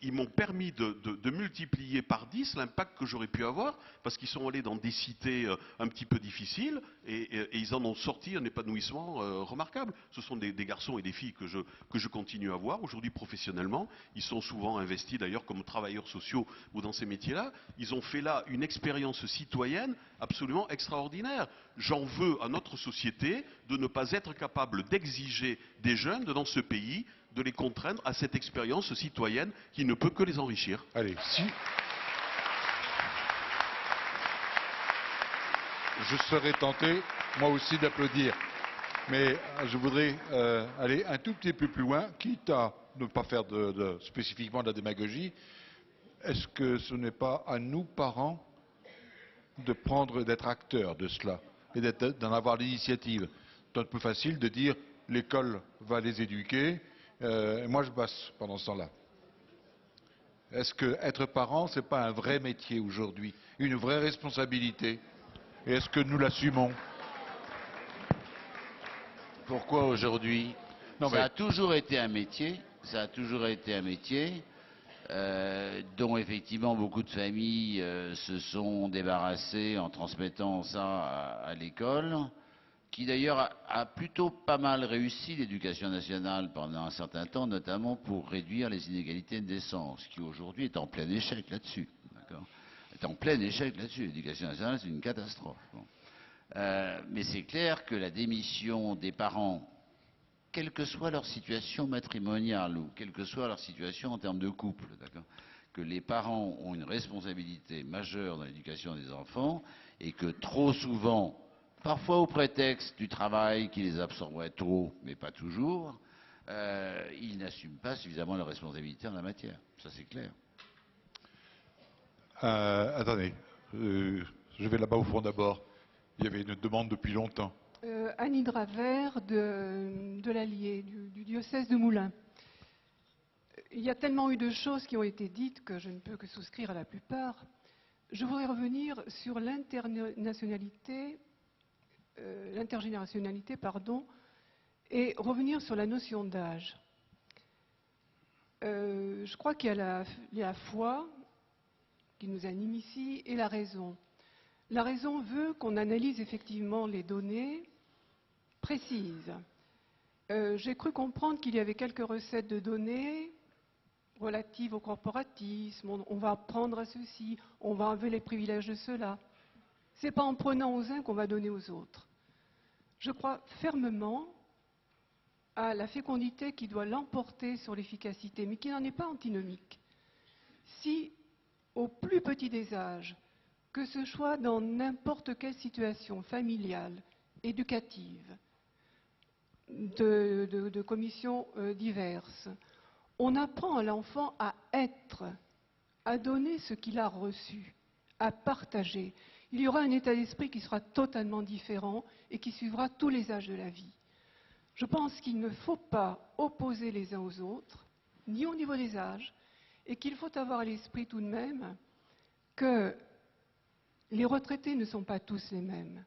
Ils m'ont permis de multiplier par 10 l'impact que j'aurais pu avoir, parce qu'ils sont allés dans des cités un petit peu difficiles, et ils en ont sorti un épanouissement remarquable. Ce sont des garçons et des filles que je continue à voir aujourd'hui professionnellement. Ils sont souvent investis d'ailleurs comme travailleurs sociaux ou dans ces métiers-là. Ils ont fait là une expérience citoyenne absolument extraordinaire. J'en veux à notre société de ne pas être capable d'exiger des jeunes dans ce pays, de les contraindre à cette expérience citoyenne qui ne peut que les enrichir. Allez, si je serais tenté, moi aussi, d'applaudir, mais je voudrais aller un tout petit peu plus loin, quitte à ne pas faire spécifiquement de la démagogie. Est-ce que ce n'est pas à nous, parents, d'être acteurs de cela et d'en avoir l'initiative? C'est un peu facile de dire l'école va les éduquer. Moi, je bosse pendant ce temps-là. Est-ce que être parent, c'est pas un vrai métier aujourd'hui, une vraie responsabilité? Et est-ce que nous l'assumons? Pourquoi aujourd'hui? Ça a toujours été un métier. Ça a toujours été un métier dont effectivement beaucoup de familles se sont débarrassées en transmettant ça à l'école, qui d'ailleurs a plutôt pas mal réussi l'éducation nationale pendant un certain temps, notamment pour réduire les inégalités de naissance, qui aujourd'hui est en plein échec là-dessus. Est en plein échec là-dessus. L'éducation nationale, c'est une catastrophe. Bon. Mais c'est clair que la démission des parents, quelle que soit leur situation matrimoniale ou quelle que soit leur situation en termes de couple, que les parents ont une responsabilité majeure dans l'éducation des enfants et que trop souvent, parfois au prétexte du travail qui les absorberait trop, mais pas toujours, ils n'assument pas suffisamment leur responsabilité en la matière. Ça, c'est clair. Attendez, je vais là-bas au fond d'abord. Il y avait une demande depuis longtemps. Annie Dravert de l'Allier, du diocèse de Moulins. Il y a tellement eu de choses qui ont été dites que je ne peux que souscrire à la plupart. Je voudrais revenir sur l'intergénérationnalité, et revenir sur la notion d'âge. Je crois qu'il y a la foi qui nous anime ici et la raison. La raison veut qu'on analyse effectivement les données précises. J'ai cru comprendre qu'il y avait quelques recettes de données relatives au corporatisme. On va prendre à ceci, on va enlever les privilèges de ceux-là. Ce n'est pas en prenant aux uns qu'on va donner aux autres. Je crois fermement à la fécondité qui doit l'emporter sur l'efficacité, mais qui n'en est pas antinomique. Si, au plus petit des âges, que ce soit dans n'importe quelle situation familiale, éducative, de commissions diverses, on apprend à l'enfant à être, à donner ce qu'il a reçu, à partager. Il y aura un état d'esprit qui sera totalement différent et qui suivra tous les âges de la vie. Je pense qu'il ne faut pas opposer les uns aux autres, ni au niveau des âges, et qu'il faut avoir à l'esprit tout de même que les retraités ne sont pas tous les mêmes.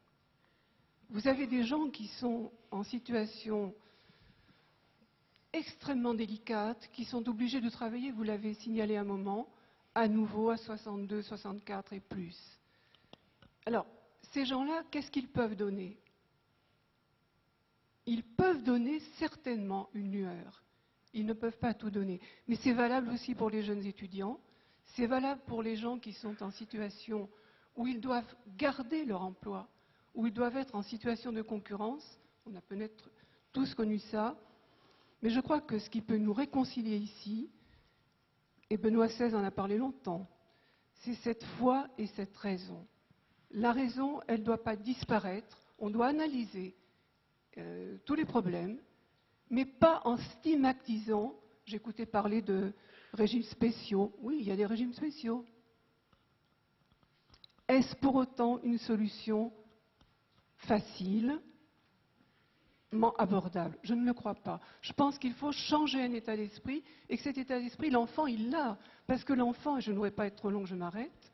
Vous avez des gens qui sont en situation extrêmement délicate, qui sont obligés de travailler, vous l'avez signalé un moment, à nouveau à 62, 64 et plus. Alors, ces gens-là, qu'est-ce qu'ils peuvent donner? Ils peuvent donner certainement une lueur. Ils ne peuvent pas tout donner. Mais c'est valable aussi pour les jeunes étudiants, c'est valable pour les gens qui sont en situation où ils doivent garder leur emploi, où ils doivent être en situation de concurrence. On a peut-être tous connu ça. Mais je crois que ce qui peut nous réconcilier ici, et Benoît XVI en a parlé longtemps, c'est cette foi et cette raison. La raison, elle ne doit pas disparaître On doit analyser tous les problèmes, mais pas en stigmatisant. J'écoutais parler de régimes spéciaux. Oui, il y a des régimes spéciaux. Est-ce pour autant une solution facile, abordable? Je ne le crois pas. Je pense qu'il faut changer un état d'esprit et que cet état d'esprit, l'enfant, il l'a. Parce que l'enfant, et je ne voudrais pas être trop long, je m'arrête,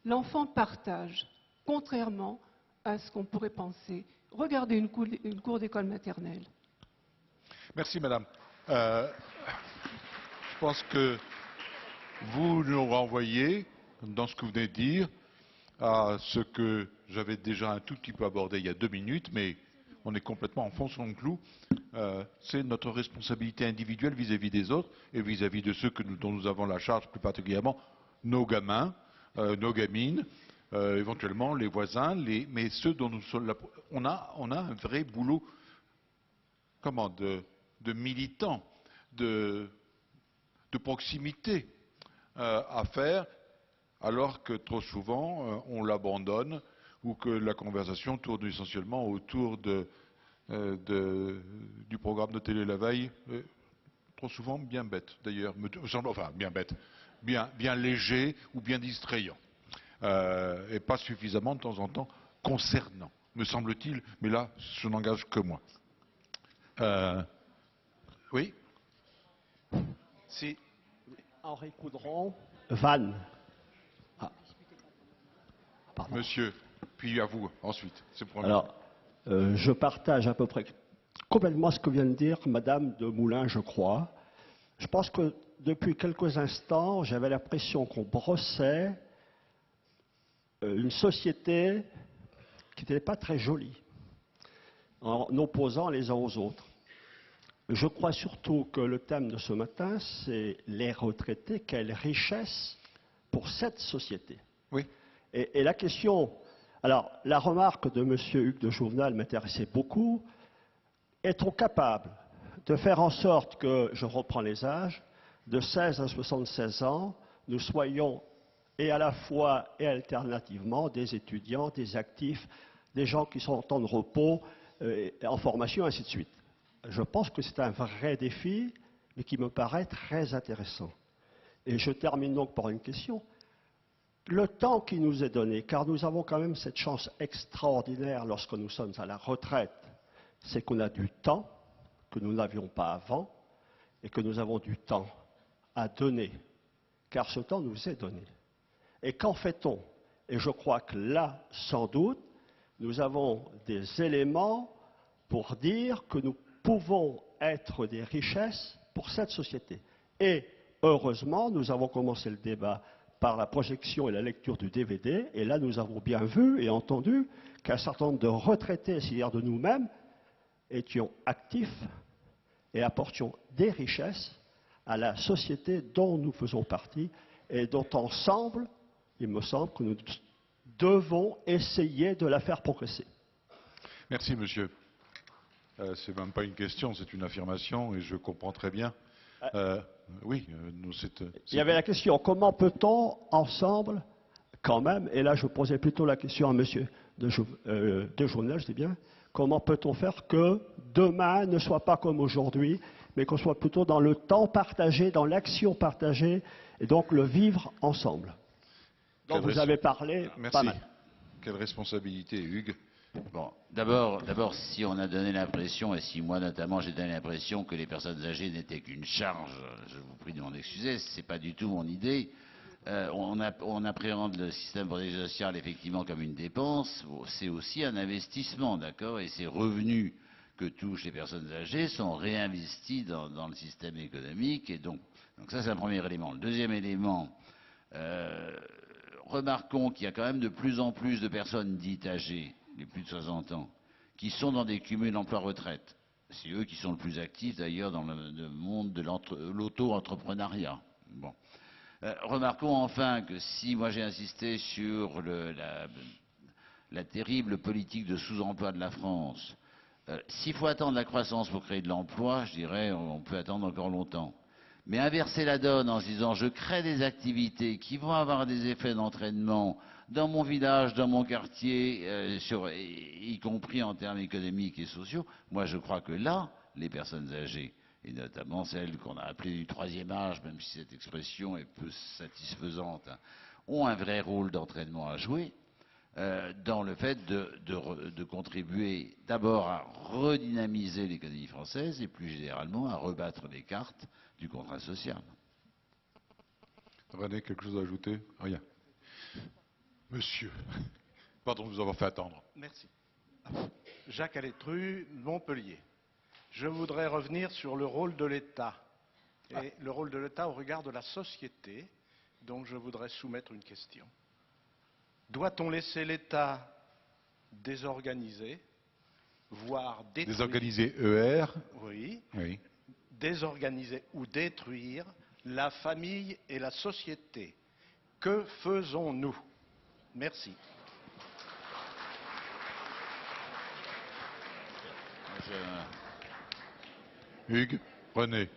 l'enfant partage, contrairement à ce qu'on pourrait penser. Regardez une cour d'école maternelle. Merci, madame. Je pense que vous nous renvoyez, dans ce que vous venez de dire, à ce que j'avais déjà un tout petit peu abordé il y a 2 minutes, mais on est complètement en fond sur le clou. C'est notre responsabilité individuelle vis-à-vis des autres et vis-à-vis de ceux dont nous avons la charge, plus particulièrement nos gamins, nos gamines, éventuellement les voisins, mais ceux dont nous sommes là. On a un vrai boulot de militants, de proximité à faire, alors que trop souvent on l'abandonne ou que la conversation tourne essentiellement autour du programme de télé la veille, trop souvent bien bête d'ailleurs, enfin bien bête, bien léger ou bien distrayant, et pas suffisamment de temps en temps concernant, me semble-t-il, mais là je n'engage que moi. Oui. Si. Henri Coudron, Vannes. Ah. Monsieur, puis à vous ensuite. Alors, je partage à peu près complètement ce que vient de dire Madame de Moulin, je crois. Je pense que depuis quelques instants, j'avais l'impression qu'on brossait une société qui n'était pas très jolie, en opposant les uns aux autres. Je crois surtout que le thème de ce matin, c'est les retraités, quelle richesse pour cette société. Oui. Et la question, alors la remarque de M. Hugues de Jouvenel m'intéressait beaucoup. Est-on capable de faire en sorte que, je reprends les âges, de 16 à 76 ans, nous soyons et à la fois et alternativement des étudiants, des actifs, des gens qui sont en temps de repos, en formation, ainsi de suite. Je pense que c'est un vrai défi, mais qui me paraît très intéressant. Et je termine donc par une question. Le temps qui nous est donné, car nous avons quand même cette chance extraordinaire lorsque nous sommes à la retraite, c'est qu'on a du temps que nous n'avions pas avant et que nous avons du temps à donner, car ce temps nous est donné. Et qu'en fait-on? Et je crois que là, sans doute, nous avons des éléments pour dire que nous pouvons être des richesses pour cette société. Et heureusement, nous avons commencé le débat par la projection et la lecture du DVD, et là nous avons bien vu et entendu qu'un certain nombre de retraités, c'est-à-dire de nous-mêmes, étions actifs et apportions des richesses à la société dont nous faisons partie et dont ensemble, il me semble que nous devons essayer de la faire progresser. Merci, monsieur. Ce n'est même pas une question, c'est une affirmation et je comprends très bien. Oui, il y avait la question, comment peut-on ensemble, quand même, et là je posais plutôt la question à monsieur de Jouvenel, je dis bien, comment peut-on faire que demain ne soit pas comme aujourd'hui, mais qu'on soit plutôt dans le temps partagé, dans l'action partagée, et donc le vivre ensemble. Donc vous avez parlé pas mal. Quelle responsabilité, Hugues. Bon, d'abord, si on a donné l'impression, et si moi notamment j'ai donné l'impression que les personnes âgées n'étaient qu'une charge, je vous prie de m'en excuser, ce n'est pas du tout mon idée. On appréhende le système de protection sociale effectivement comme une dépense, c'est aussi un investissement, d'accord, et ces revenus que touchent les personnes âgées sont réinvestis dans le système économique, et donc ça c'est un premier élément. Le deuxième élément, remarquons qu'il y a quand même de plus en plus de personnes dites âgées, les plus de 60 ans, qui sont dans des cumuls emploi-retraite. C'est eux qui sont le plus actifs d'ailleurs dans le monde de l'auto-entrepreneuriat. Bon. Remarquons enfin que si moi j'ai insisté sur la terrible politique de sous-emploi de la France, s'il faut attendre la croissance pour créer de l'emploi, je dirais on peut attendre encore longtemps. Mais inverser la donne en se disant je crée des activités qui vont avoir des effets d'entraînement dans mon village, dans mon quartier, y compris en termes économiques et sociaux, moi je crois que là, les personnes âgées, et notamment celles qu'on a appelées du troisième âge, même si cette expression est peu satisfaisante, hein, ont un vrai rôle d'entraînement à jouer dans le fait de contribuer d'abord à redynamiser l'économie française et plus généralement à rebattre les cartes du contrat social. René, quelque chose à ajouter? Rien. Monsieur, pardon de vous avoir fait attendre. Merci. Jacques Alétru, Montpellier. Je voudrais revenir sur le rôle de l'État et le rôle de l'État au regard de la société. Donc je voudrais soumettre une question. Doit-on laisser l'État désorganiser, voire détruire... Désorganiser ER? Oui. Oui. Désorganiser ou détruire la famille et la société? Que faisons-nous? Merci. Hugues, René.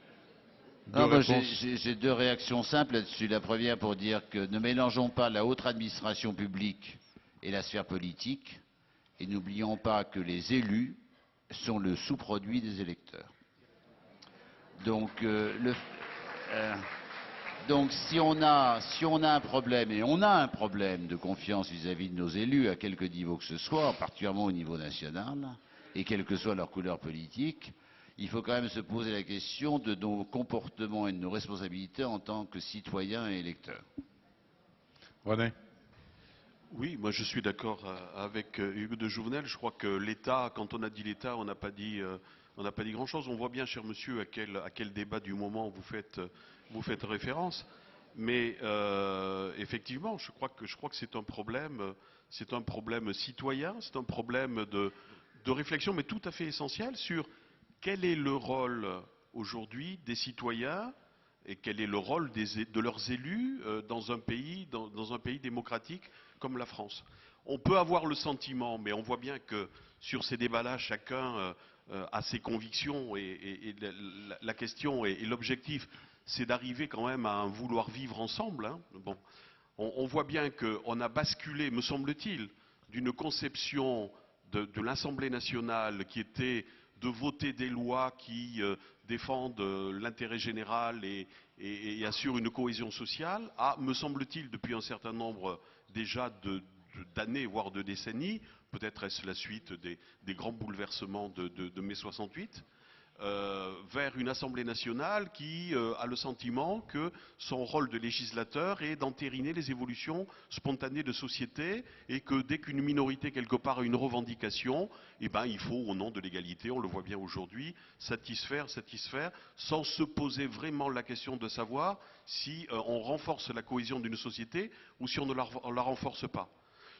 J'ai deux réactions simples là-dessus. La première pour dire que ne mélangeons pas la haute administration publique et la sphère politique, et n'oublions pas que les élus sont le sous-produit des électeurs. Donc, si on a un problème, et on a un problème de confiance vis-à-vis de nos élus, à quelque niveau que ce soit, particulièrement au niveau national, et quelle que soit leur couleur politique, il faut quand même se poser la question de nos comportements et de nos responsabilités en tant que citoyens et électeurs. René? Oui, moi je suis d'accord avec Hugues de Jouvenel. Je crois que l'État, quand on a dit l'État, on n'a pas dit grand-chose. On voit bien, cher monsieur, à quel débat du moment vous faites référence. Mais effectivement, je crois que c'est un problème citoyen, c'est un problème de réflexion, mais tout à fait essentiel sur quel est le rôle aujourd'hui des citoyens et quel est le rôle de leurs élus dans un pays démocratique comme la France. On peut avoir le sentiment, mais on voit bien que sur ces débats-là, chacun a ses convictions et la question et l'objectif, c'est d'arriver quand même à un vouloir vivre ensemble. Hein. Bon, on voit bien qu'on a basculé, me semble-t-il, d'une conception de l'Assemblée nationale qui était de voter des lois qui défendent l'intérêt général et assurent une cohésion sociale, à, me semble-t-il, depuis un certain nombre déjà d'années, voire de décennies, peut-être est-ce la suite des grands bouleversements de mai 68, vers une Assemblée nationale qui a le sentiment que son rôle de législateur est d'entériner les évolutions spontanées de société et que dès qu'une minorité quelque part a une revendication, eh ben, il faut, au nom de l'égalité, on le voit bien aujourd'hui, satisfaire, sans se poser vraiment la question de savoir si on renforce la cohésion d'une société ou si on ne la renforce pas.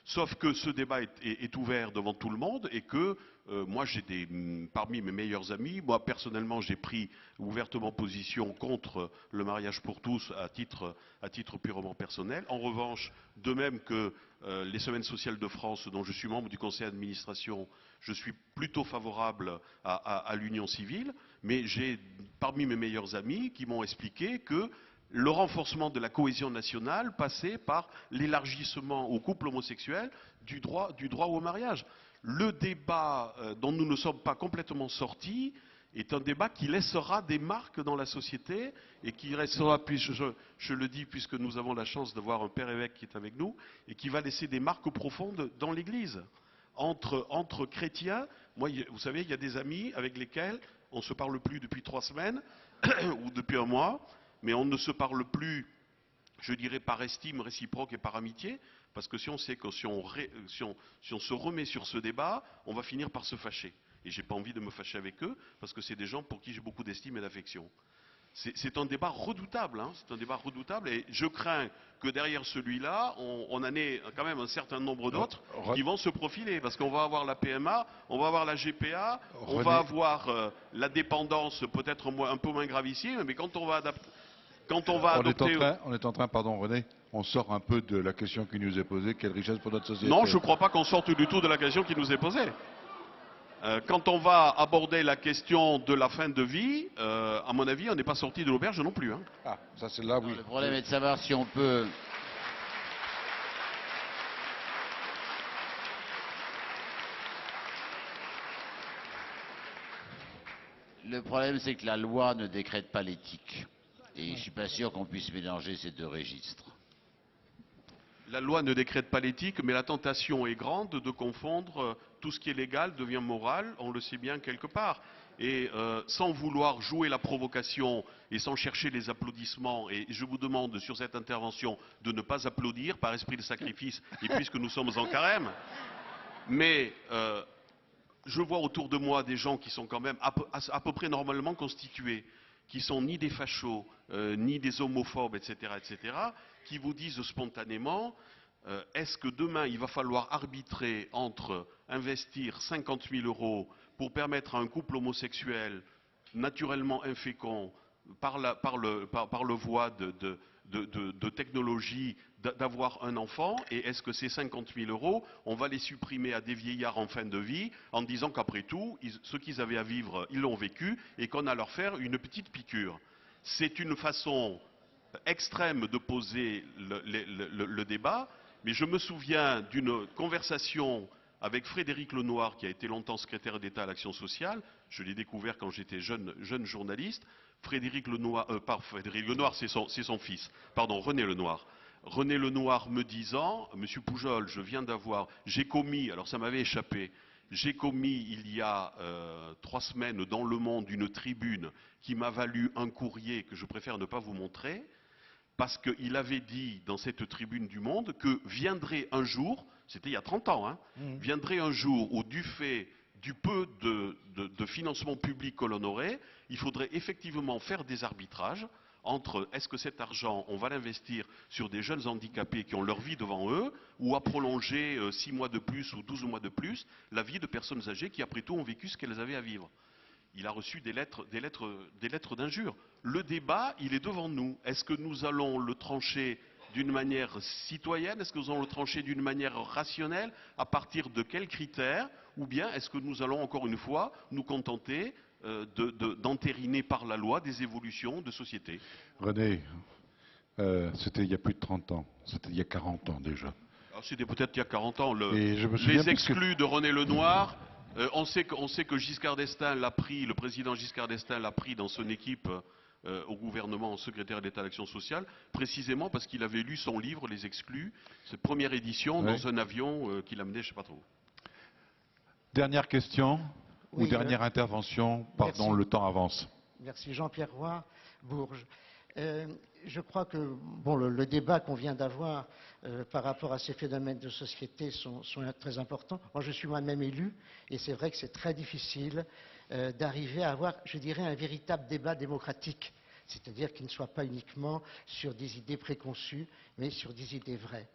Sauf que ce débat est ouvert devant tout le monde et que moi j'ai parmi mes meilleurs amis, moi personnellement j'ai pris ouvertement position contre le mariage pour tous à titre purement personnel. En revanche, de même que les Semaines sociales de France, dont je suis membre du conseil d'administration, je suis plutôt favorable à l'union civile, mais j'ai parmi mes meilleurs amis qui m'ont expliqué que le renforcement de la cohésion nationale passait par l'élargissement aux couples homosexuels du droit au mariage. Le débat dont nous ne sommes pas complètement sortis est un débat qui laissera des marques dans la société et qui restera, je le dis puisque nous avons la chance d'avoir un père évêque qui est avec nous, et qui va laisser des marques profondes dans l'Église. Entre chrétiens, moi, vous savez, il y a des amis avec lesquels on ne se parle plus depuis 3 semaines ou depuis 1 mois, mais on ne se parle plus, je dirais, par estime réciproque et par amitié, parce que si on sait que si on se remet sur ce débat, on va finir par se fâcher. Et je n'ai pas envie de me fâcher avec eux, parce que c'est des gens pour qui j'ai beaucoup d'estime et d'affection. C'est un débat redoutable, hein, c'est un débat redoutable, et je crains que derrière celui-là, on en ait quand même un certain nombre d'autres qui vont se profiler, parce qu'on va avoir la PMA, on va avoir la GPA, on va avoir la dépendance peut-être un peu moins gravissime, mais quand on va adapter... On est en train, pardon René, on sort un peu de la question qui nous est posée, quelle richesse pour notre société. Non, je ne crois pas qu'on sorte du tout de la question qui nous est posée. Quand on va aborder la question de la fin de vie, à mon avis, on n'est pas sorti de l'auberge non plus. Hein. Ah, ça c'est là, oui. Le problème est de savoir si on peut... Le problème, c'est que la loi ne décrète pas l'éthique. Et je ne suis pas sûr qu'on puisse mélanger ces deux registres. La loi ne décrète pas l'éthique, mais la tentation est grande de confondre tout ce qui est légal devient moral, on le sait bien quelque part. Et sans vouloir jouer la provocation et sans chercher les applaudissements, et je vous demande sur cette intervention de ne pas applaudir par esprit de sacrifice, et puisque nous sommes en carême, mais je vois autour de moi des gens qui sont quand même à peu près normalement constitués, qui sont ni des fachos, ni des homophobes, etc., qui vous disent spontanément, est-ce que demain il va falloir arbitrer entre investir 50 000 € pour permettre à un couple homosexuel naturellement infécond par le voie de technologie d'avoir un enfant, et est-ce que ces 50 000 €, on va les supprimer à des vieillards en fin de vie en disant qu'après tout, ce qu'ils avaient à vivre, ils l'ont vécu, et qu'on a leur faire une petite piqûre. C'est une façon extrême de poser le débat, mais je me souviens d'une conversation avec Frédéric Lenoir, qui a été longtemps secrétaire d'État à l'action sociale. Je l'ai découvert quand j'étais jeune journaliste. Frédéric Lenoir, c'est son fils, pardon, René Lenoir. René Lenoir me disant, Monsieur Poujol, j'ai commis, alors ça m'avait échappé, j'ai commis il y a 3 semaines dans Le Monde une tribune qui m'a valu un courrier que je préfère ne pas vous montrer, parce qu'il avait dit dans cette tribune du Monde que viendrait un jour, c'était il y a 30 ans, hein, viendrait un jour où du fait du peu de financement public que l'on aurait, il faudrait effectivement faire des arbitrages entre est-ce que cet argent, on va l'investir sur des jeunes handicapés qui ont leur vie devant eux, ou à prolonger 6 mois de plus ou 12 mois de plus la vie de personnes âgées qui après tout ont vécu ce qu'elles avaient à vivre. Il a reçu des lettres d'injures. Le débat, il est devant nous. Est-ce que nous allons le trancher d'une manière citoyenne? Est-ce que nous allons le trancher d'une manière rationnelle? À partir de quels critères? Ou bien est-ce que nous allons encore une fois nous contenter d'entériner par la loi des évolutions de société? René, c'était il y a plus de 30 ans. C'était il y a 40 ans déjà. C'était peut-être il y a 40 ans. Les exclus de René Lenoir... on sait que Giscard d'Estaing l'a pris, le président Giscard d'Estaing l'a pris dans son équipe au gouvernement en secrétaire d'État à l'Action sociale, précisément parce qu'il avait lu son livre, Les Exclus, cette première édition, dans un avion qu'il amenait, je ne sais pas trop. Dernière question ou dernière intervention, pardon, le temps avance. Merci Jean-Pierre Roy, Bourges. Je crois que le débat qu'on vient d'avoir par rapport à ces phénomènes de société sont très importants. Moi, je suis moi-même élu et c'est vrai que c'est très difficile d'arriver à avoir, je dirais, un véritable débat démocratique, c'est-à-dire qu'il ne soit pas uniquement sur des idées préconçues, mais sur des idées vraies.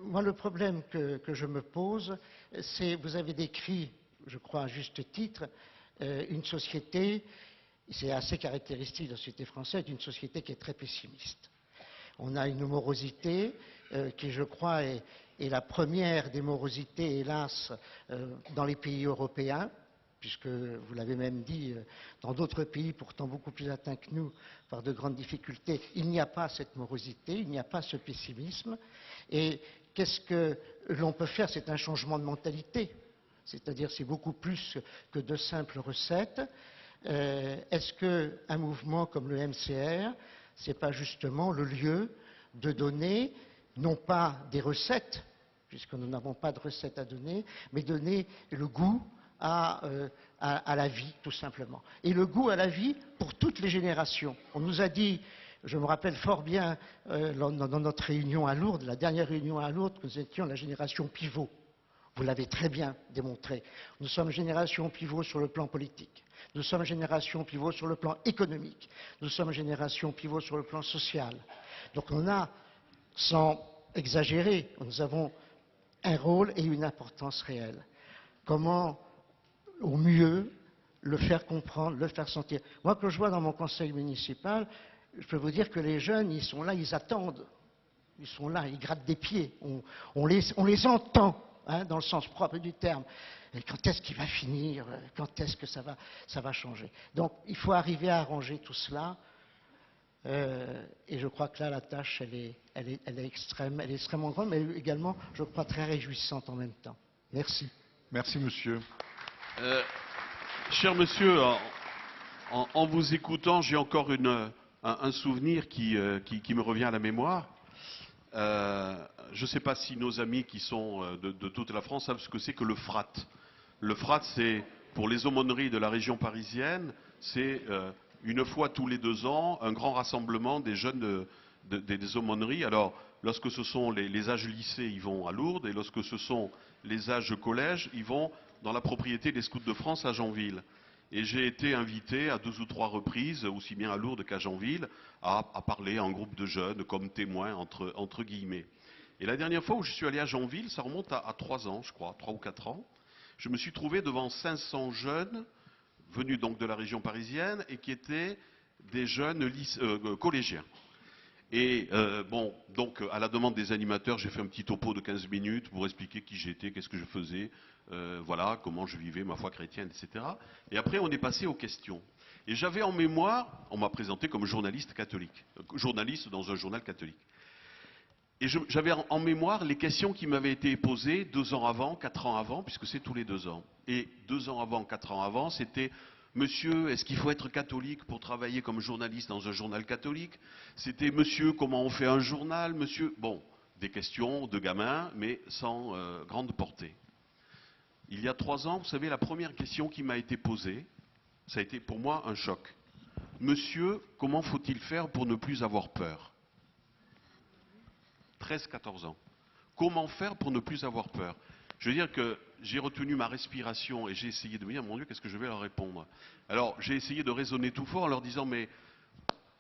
Moi, le problème que je me pose, c'est, vous avez décrit, je crois à juste titre, une société... C'est assez caractéristique de la société française, d'une société qui est très pessimiste. On a une morosité qui, je crois, est la première des morosités, hélas, dans les pays européens, puisque, vous l'avez même dit, dans d'autres pays pourtant beaucoup plus atteints que nous par de grandes difficultés, il n'y a pas cette morosité, il n'y a pas ce pessimisme. Et qu'est-ce que l'on peut faire? C'est un changement de mentalité. C'est-à-dire, c'est beaucoup plus que de simples recettes. Est-ce qu'un mouvement comme le MCR, ce n'est pas justement le lieu de donner, non pas des recettes, puisque nous n'avons pas de recettes à donner, mais donner le goût à la vie, tout simplement. Et le goût à la vie pour toutes les générations. On nous a dit, je me rappelle fort bien, dans notre réunion à Lourdes, la dernière réunion à Lourdes, que nous étions la génération pivot. Vous l'avez très bien démontré. Nous sommes génération pivot sur le plan politique. Nous sommes génération pivot sur le plan économique. Nous sommes génération pivot sur le plan social. Donc on a, sans exagérer, nous avons un rôle et une importance réelle. Comment, au mieux, le faire comprendre, le faire sentir? Moi, quand je vois dans mon conseil municipal, je peux vous dire que les jeunes, ils sont là, ils attendent. Ils sont là, ils grattent des pieds. On les entend. hein, dans le sens propre du terme. Et quand est-ce qu'il va finir? Quand est-ce que ça va changer? Donc il faut arriver à arranger tout cela. Et je crois que là, la tâche, elle est extrêmement grande, mais également, je crois, très réjouissante en même temps. Merci. Merci, monsieur. Cher monsieur, en vous écoutant, j'ai encore un souvenir qui me revient à la mémoire. Je ne sais pas si nos amis qui sont de toute la France savent ce que c'est que le FRAT. Le FRAT, c'est pour les aumôneries de la région parisienne, c'est une fois tous les 2 ans un grand rassemblement des jeunes des aumôneries. Alors, lorsque ce sont les âges lycée, ils vont à Lourdes, et lorsque ce sont les âges collège, ils vont dans la propriété des Scouts de France à Janville. Et j'ai été invité à 2 ou 3 reprises, aussi bien à Lourdes qu'à Janville, à parler à un groupe de jeunes comme témoins, entre guillemets. Et la dernière fois où je suis allé à Janville, ça remonte à 3 ans, je crois, 3 ou 4 ans, je me suis trouvé devant 500 jeunes, venus donc de la région parisienne, et qui étaient des jeunes collégiens. Et bon, donc à la demande des animateurs, j'ai fait un petit topo de 15 minutes pour expliquer qui j'étais, qu'est-ce que je faisais, voilà, comment je vivais ma foi chrétienne, etc. Et après, on est passé aux questions. Et j'avais en mémoire, on m'a présenté comme journaliste catholique, journaliste dans un journal catholique. Et j'avais en mémoire les questions qui m'avaient été posées 2 ans avant, 4 ans avant, puisque c'est tous les 2 ans. Et 2 ans avant, 4 ans avant, c'était « Monsieur, est-ce qu'il faut être catholique pour travailler comme journaliste dans un journal catholique ?» C'était « Monsieur, comment on fait un journal ?» Monsieur, bon, des questions de gamins, mais sans grande portée. Il y a 3 ans, vous savez, la première question qui m'a été posée, ça a été pour moi un choc. « Monsieur, comment faut-il faire pour ne plus avoir peur ?» 13-14 ans. Comment faire pour ne plus avoir peur? Je veux dire que j'ai retenu ma respiration et j'ai essayé de me dire, mon Dieu, qu'est-ce que je vais leur répondre? Alors, j'ai essayé de raisonner tout fort en leur disant, mais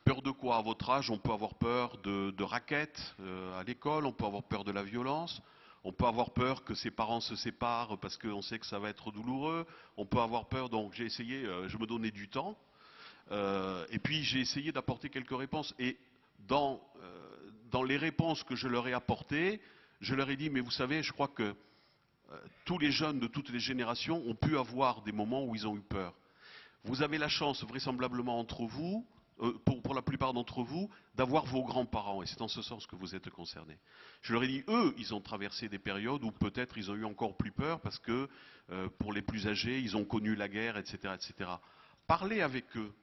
peur de quoi à votre âge? On peut avoir peur de raquettes à l'école, on peut avoir peur de la violence, on peut avoir peur que ses parents se séparent parce qu'on sait que ça va être douloureux, on peut avoir peur, donc j'ai essayé, je me donnais du temps, et puis j'ai essayé d'apporter quelques réponses. Et dans les réponses que je leur ai apportées, je leur ai dit, mais vous savez, je crois que tous les jeunes de toutes les générations ont pu avoir des moments où ils ont eu peur. Vous avez la chance, vraisemblablement entre vous, pour la plupart d'entre vous, d'avoir vos grands-parents, et c'est en ce sens que vous êtes concernés. Je leur ai dit, eux, ils ont traversé des périodes où peut-être ils ont eu encore plus peur, parce que pour les plus âgés, ils ont connu la guerre, etc., etc. Parlez avec eux.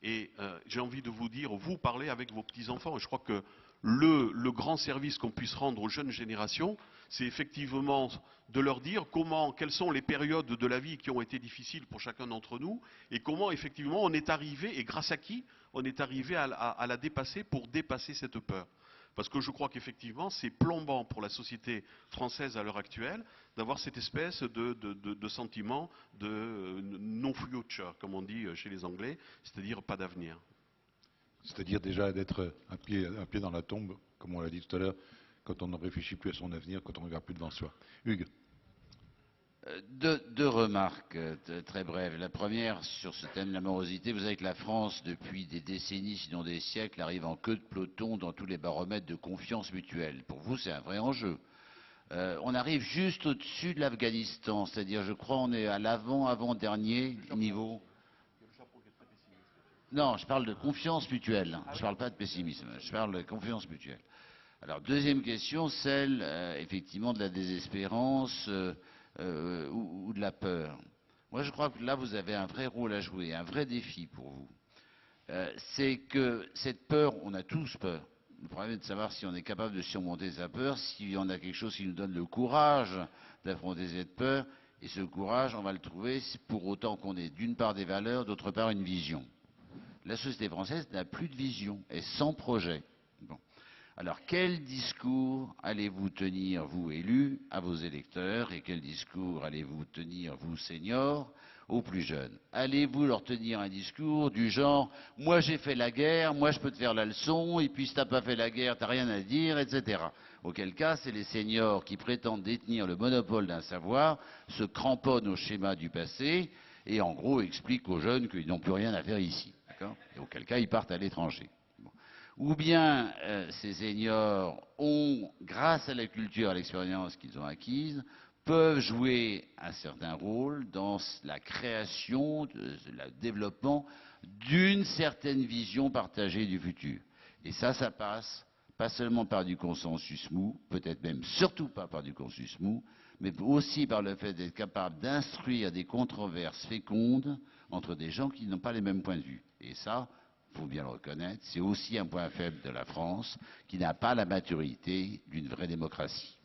Et j'ai envie de vous dire, vous parlez avec vos petits-enfants. Et je crois que le grand service qu'on puisse rendre aux jeunes générations, c'est effectivement de leur dire quelles sont les périodes de la vie qui ont été difficiles pour chacun d'entre nous, et comment effectivement on est arrivé, et grâce à qui on est arrivé à la dépasser pour dépasser cette peur. Parce que je crois qu'effectivement, c'est plombant pour la société française à l'heure actuelle d'avoir cette espèce de sentiment de non-future, comme on dit chez les Anglais, c'est-à-dire pas d'avenir. C'est-à-dire déjà d'être un pied dans la tombe, comme on l'a dit tout à l'heure, quand on ne réfléchit plus à son avenir, quand on ne regarde plus devant soi. Hugues. Deux remarques très brèves. La première, sur ce thème de la morosité, vous savez que la France, depuis des décennies, sinon des siècles, arrive en queue de peloton dans tous les baromètres de confiance mutuelle. Pour vous, c'est un vrai enjeu. On arrive juste au-dessus de l'Afghanistan, c'est-à-dire, je crois, on est à l'avant-dernier niveau. Non, je parle de confiance mutuelle. Je ne parle pas de pessimisme. Je parle de confiance mutuelle. Alors, deuxième question, celle, effectivement, de la désespérance ou de la peur. Moi, je crois que là, vous avez un vrai rôle à jouer, un vrai défi pour vous. C'est que cette peur, on a tous peur. Le problème est de savoir si on est capable de surmonter sa peur, si on a quelque chose qui nous donne le courage d'affronter cette peur. Et ce courage, on va le trouver pour autant qu'on ait d'une part des valeurs, d'autre part une vision. La société française n'a plus de vision, est sans projet. Bon. Alors, quel discours allez-vous tenir, vous élus, à vos électeurs, et quel discours allez-vous tenir, vous seniors, aux plus jeunes? Allez-vous leur tenir un discours du genre « moi j'ai fait la guerre, moi je peux te faire la leçon, et puis si t'as pas fait la guerre, t'as rien à dire, etc. » Auquel cas, c'est les seniors qui prétendent détenir le monopole d'un savoir, se cramponnent au schéma du passé, et en gros expliquent aux jeunes qu'ils n'ont plus rien à faire ici. Et auquel cas, ils partent à l'étranger. Bon. Ou bien ces seniors ont, grâce à la culture, à l'expérience qu'ils ont acquise, peuvent jouer un certain rôle dans la création, le développement d'une certaine vision partagée du futur. Et ça passe pas seulement par du consensus mou, peut-être même surtout pas par du consensus mou, mais aussi par le fait d'être capable d'instruire des controverses fécondes entre des gens qui n'ont pas les mêmes points de vue. Et ça, il faut bien le reconnaître, c'est aussi un point faible de la France, qui n'a pas la maturité d'une vraie démocratie.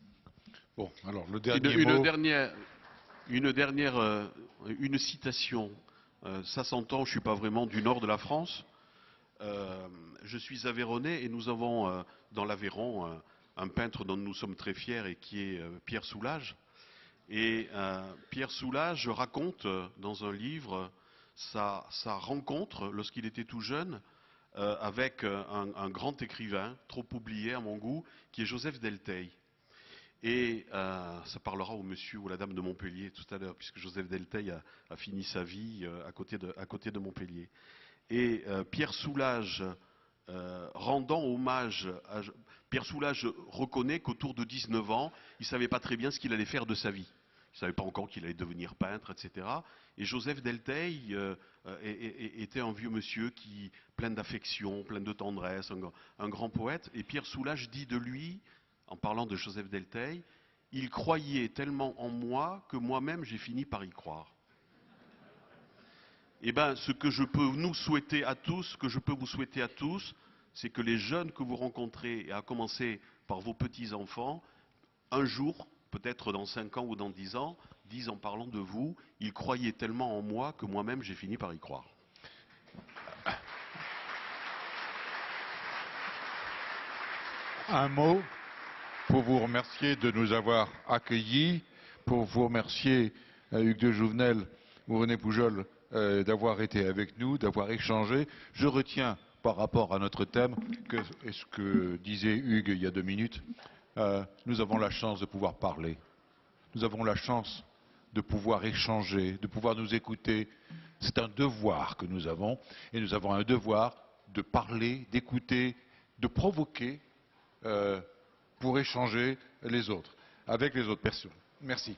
Bon, alors le dernier mot... Une citation. Ça s'entend, je ne suis pas vraiment du nord de la France. Je suis aveyronnais et nous avons dans l'Aveyron un peintre dont nous sommes très fiers et qui est Pierre Soulages. Et Pierre Soulages raconte dans un livre sa rencontre lorsqu'il était tout jeune avec un grand écrivain, trop oublié à mon goût, qui est Joseph Delteil. Et ça parlera au monsieur ou à la dame de Montpellier tout à l'heure, puisque Joseph Delteil a fini sa vie à côté de Montpellier. Et Pierre Soulages, rendant hommage à... Pierre Soulages reconnaît qu'autour de 19 ans, il ne savait pas très bien ce qu'il allait faire de sa vie. Il ne savait pas encore qu'il allait devenir peintre, etc. Et Joseph Delteil était un vieux monsieur plein d'affection, plein de tendresse, un grand poète. Et Pierre Soulages dit de lui, en parlant de Joseph Delteil, « Il croyait tellement en moi que moi-même j'ai fini par y croire ». Eh bien, ce que je peux vous souhaiter à tous, c'est que les jeunes que vous rencontrez, et à commencer par vos petits-enfants, un jour, peut-être dans 5 ans ou dans 10 ans, disent en parlant de vous, ils croyaient tellement en moi que moi-même j'ai fini par y croire. Un mot pour vous remercier de nous avoir accueillis, pour vous remercier, Hugues de Jouvenel ou René Poujol, d'avoir été avec nous, d'avoir échangé. Je retiens par rapport à notre thème, et ce que disait Hugues il y a 2 minutes, nous avons la chance de pouvoir parler. Nous avons la chance de pouvoir échanger, de pouvoir nous écouter. C'est un devoir que nous avons, et nous avons un devoir de parler, d'écouter, de provoquer pour échanger les autres, avec les autres personnes. Merci.